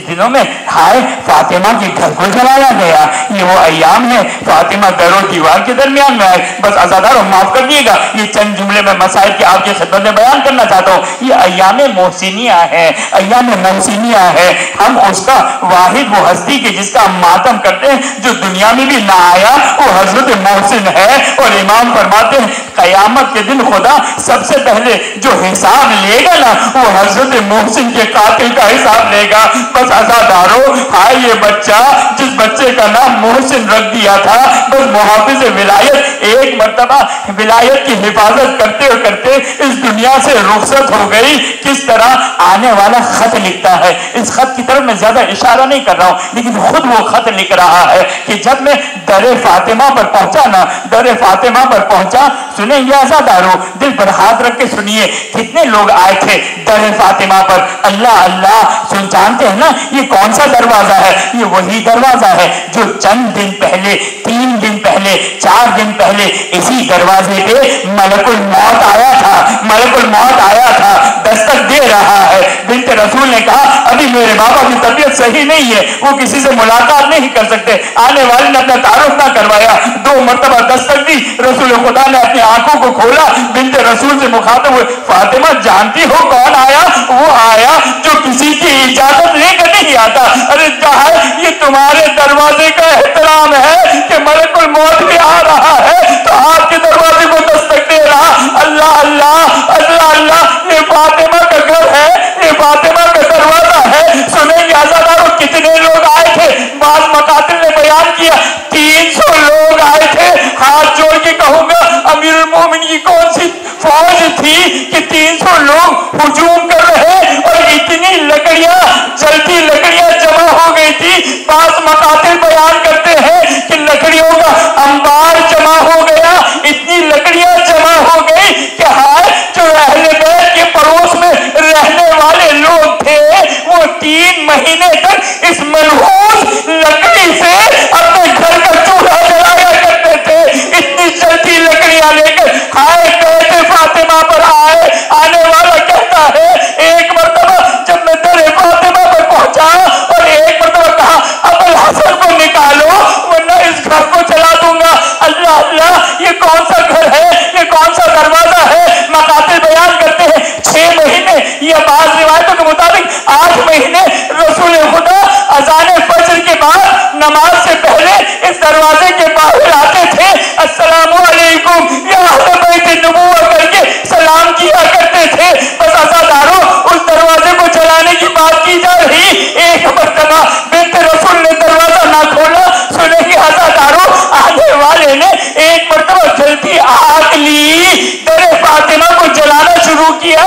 دنوں میں ہائے فاطمہ کے گھر کو جلایا گیا، یہ وہ ایام ہے فاطمہ در و دیوار کے درمیان میں آئے۔ بس عزادارو معاف کر دیے گا، یہ چند جملے میں مسائل کی آپ کی خدمت میں بیان کرنا چاہتا ہوں۔ یہ ایام محسنیہ ہے، ایام محسنیہ ہے۔ ہم اس کا واحد وہ ہستی کے جس کا ہم ماتم کرتے ہیں جو دنیا میں بھی نہ آیا، وہ حضرت محسن ہے، اور امام فرماتے ہیں قیامت کے دن خدا سب سے پہلے جو حساب لے گا نا، وہ حضرت محسن کے قاتل کا حساب لے گا۔ بس عزادارو، ہائے یہ بچہ جس بچے کا نام محسن رکھ دیا تھا، بس محافظ ولایت ایک مرتبہ ولایت کی حفاظت کرتے کرتے اس دنیا سے رخصت ہو گئی۔ کس طرح آنے والا خط لکھتا ہے، اس خط کی طرف میں زیادہ اشارہ نہیں کر رہا ہوں، لیکن خود وہ خط لکھ رہا ہے کہ جب میں در فاطمہ پر پہنچا نا، در فاطمہ پر پہنچا، سنیں یہ عزادارو، دل پر ہاتھ رکھ کے سنیے، کتنے لوگ آئے تھے در فاطمہ پر؟ اللہ اللہ، سن جانتے ہیں نا یہ کون سا دروازہ ہے؟ یہ وہی دروازہ ہے جو چند دن پہلے، 3 دن پہلے، 4 دن پہلے اسی دروازے پہ ملک الموت آیا تھا، ملک الموت آیا تھا، دستک دے رہا ہے۔ بنت رسول نے کہا ابھی میرے بابا کی طبیعت صحیح نہیں ہے، وہ کسی سے ملاقات نہیں کر سکتے، آنے والے نے اپنا تعارف نہ کروایا، 2 مرتبہ دستک دی، رسول خدا نے اپنی آنکھوں کو کھولا، بنت رسول سے مخاطب ہوئے، فاطمہ جانتی ہو کون آیا؟ وہ آیا جو کسی کی اجازت لے کر نہیں آتا۔ ارے جہاں یہ تمہارے دروازے کا احترام ہے کہ ملک الموت بھی آ رہا ہے تو آپ کے دروازے کو دستک دے رہا۔ اللہ اللہ اللہ اللہ، یہ فاطمہ کا گھر ہے، یہ فاطمہ کا دروازہ ہے۔ سنیں گے عزادارو کتنے لوگ آئے تھے؟ بعض مقاتل نے بیان کیا 300 لوگ آئے تھے۔ ہاتھ جوڑ کے کہوں گا امیر المومنین کی کون سی فوج تھی کہ 300 لوگ ہجوم کر رہے اور اتنی لکڑیاں، جلتی لکڑیاں جمع ہو گئی تھی۔ بعض مقاتل بیان کرتے ہیں کہ لکڑیوں کا انبار جمع ہو گیا، اتنی لکڑیاں جمع ہو گئی کہ ہائے جو اہل بیت کے پڑوس میں رہنے والے لوگ تھے وہ 3 مہینے تک اس ملحوظ لکڑی سے اپنے گھر کا چولہا جلایا کرتے تھے، اتنی جلتی لکڑیاں لے کر ہائے بیت فاطمہ پر آئے۔ آنے والا کہتا ہے ایک مرتبہ جب میں در فاطمہ پر پہنچا اور ایک مرتبہ کہا ابو الحسن کو نکالو ورنہ اس گھر کو جلا دوں گا۔ اللہ اللہ، یہ کون سا گھر ہے، یہ کون سا دروازہ ہے؟ مقاتل بیان کرتے ہیں 6 مہینے یا بعض روایتوں کے مطابق 8 مہینے رسول خدا اذان فجر کے بعد نماز سے پہلے اس دروازے کے باہر آتے تھے، السلام علیکم یا اہل بیت النبوہ کر کے سلام کیا کرتے تھے۔ بس عزادارو، اس دروازے کو جلانے کی بات کی جا رہی، ایک مرتبہ بنت رسول نے دروازہ نہ کھولا۔ سنیں گے عزادارو، آنے والے نے ایک مرتبہ جلتی آگ لی، در فاطمہ کو جلانا شروع کیا،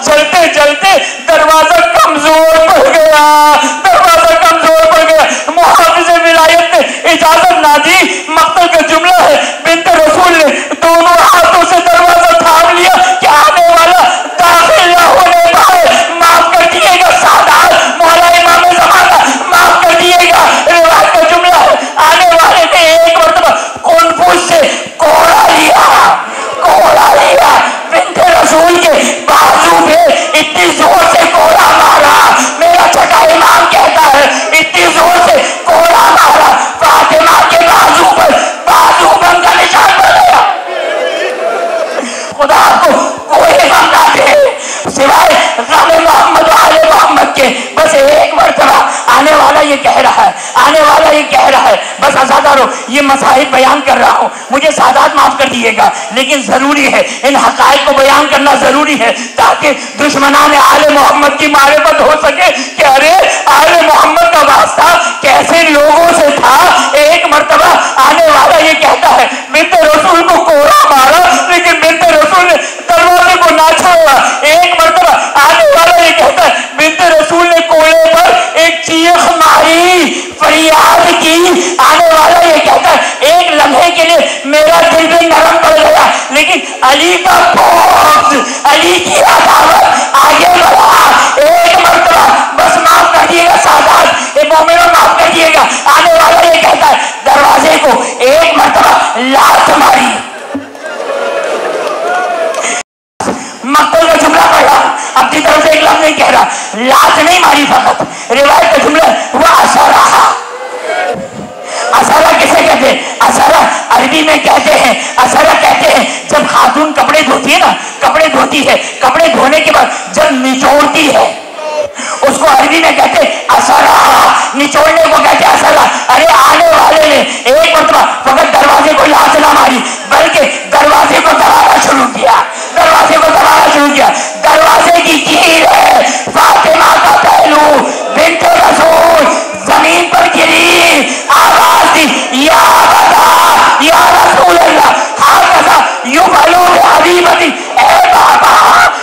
جلتے جلتے دروازہ کمزور پڑ گیا، دروازہ کمزور پڑ گیا۔ محافظ ولایت نے اجازت نہ دی، مقتل کا جملہ ہے، بنت رسول نے دونوں ہاتھوں سے دروازہ تھام لیا کہ آنے والا داخل نہ ہونے پائے۔ معاف کر دیے گا سادات مولا امام زمانہ، معاف کر دیے گا۔ روایت کا جملہ ہے آنے والے نے ایک مرتبہ کنفوس سے کوڑا لیا، کوڑا لیا، بنت رسول کے بازو آنے والا یہ کہہ رہا ہے. بس ازادارو یہ مصائب بیان کر رہا ہوں, مجھے سادات معاف کر دیے گا, لیکن ضروری ہے ان حقائق کو بیان کرنا ضروری ہے تاکہ دشمنان آل محمد کی معرفت ہو سکے کہ ارے آل محمد کا واسطہ کیسے لوگوں سے تھا. ایک مرتبہ آنے والا یہ کہتا ہے بنت رسول کو کوڑا مارا لیکن بنت رسول نے دروازے کو نہ چھوڑا. ایک مرتبہ آنے والا یہ کہتا ہے بنت رسول نے کوڑے پر ایک چیخ ماری, فریاد کی. آنے والا یہ کہتا ہے ایک لمحے کے لیے میرا دل بھی نرم پڑ گیا, لیکن علی کا بغض, علی کی عداوت آگے بڑھا. ایک مرتبہ بس معاف کر دیے گا سادات, ایک مومنوں معاف کر دیے گا. آنے والا یہ کہتا ہے دروازے کو ایک مرتبہ لات ماری. مقتل کا جملہ پڑھا, اپنی طرف سے ایک لفظ نہیں کہہ رہا, لات نہیں ماری فقط. روایت کا جملہ وہ اثرہ. اثرہ کسے کہتے ہیں؟ اثرہ عربی میں کہتے ہیں, اثرہ کہتے ہیں جب خاتون کپڑے دھوتی ہے نا, کپڑے دھوتی ہے, کپڑے دھونے کے بعد جب نچوڑتی ہے اس کو عربی میں کہتے ہیں اثرہ. نچوڑنے کو کہتے ہیں اثرہ. ارے آنے والے نے ایک مرتبہ فقط دروازے کو لات نہ ماری بلکہ دروازے کو دبانا شروع کیا, دروازے کو دبانا شروع کیا. دروازے کی کیل ہے فاطمہ کا پہلو بنت رسول زمین پر گری, آواز دی یا بابا یا رسول اللہ ہاکذا یفعلوا بحبیبتی. اے بابا,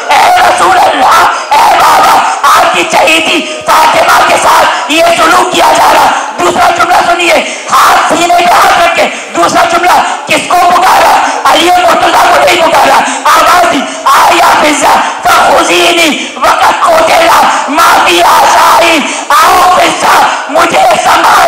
اے رسول اللہ, اے بابا, آپ کی چہیتی فاطمہ کے ساتھ یہ سلوک کیا جا رہا. دوسرا جملہ سنیے, ہاتھ سینے پہ ہاتھ رکھ کے. دوسرا جملہ کس کو پکارا؟ علی مرتضیٰ کو نہیں پکارا. آواز دی آیا فضا فخذینی وقت قتلا ما فی آسائی. آؤ فضا مجھے سنبھال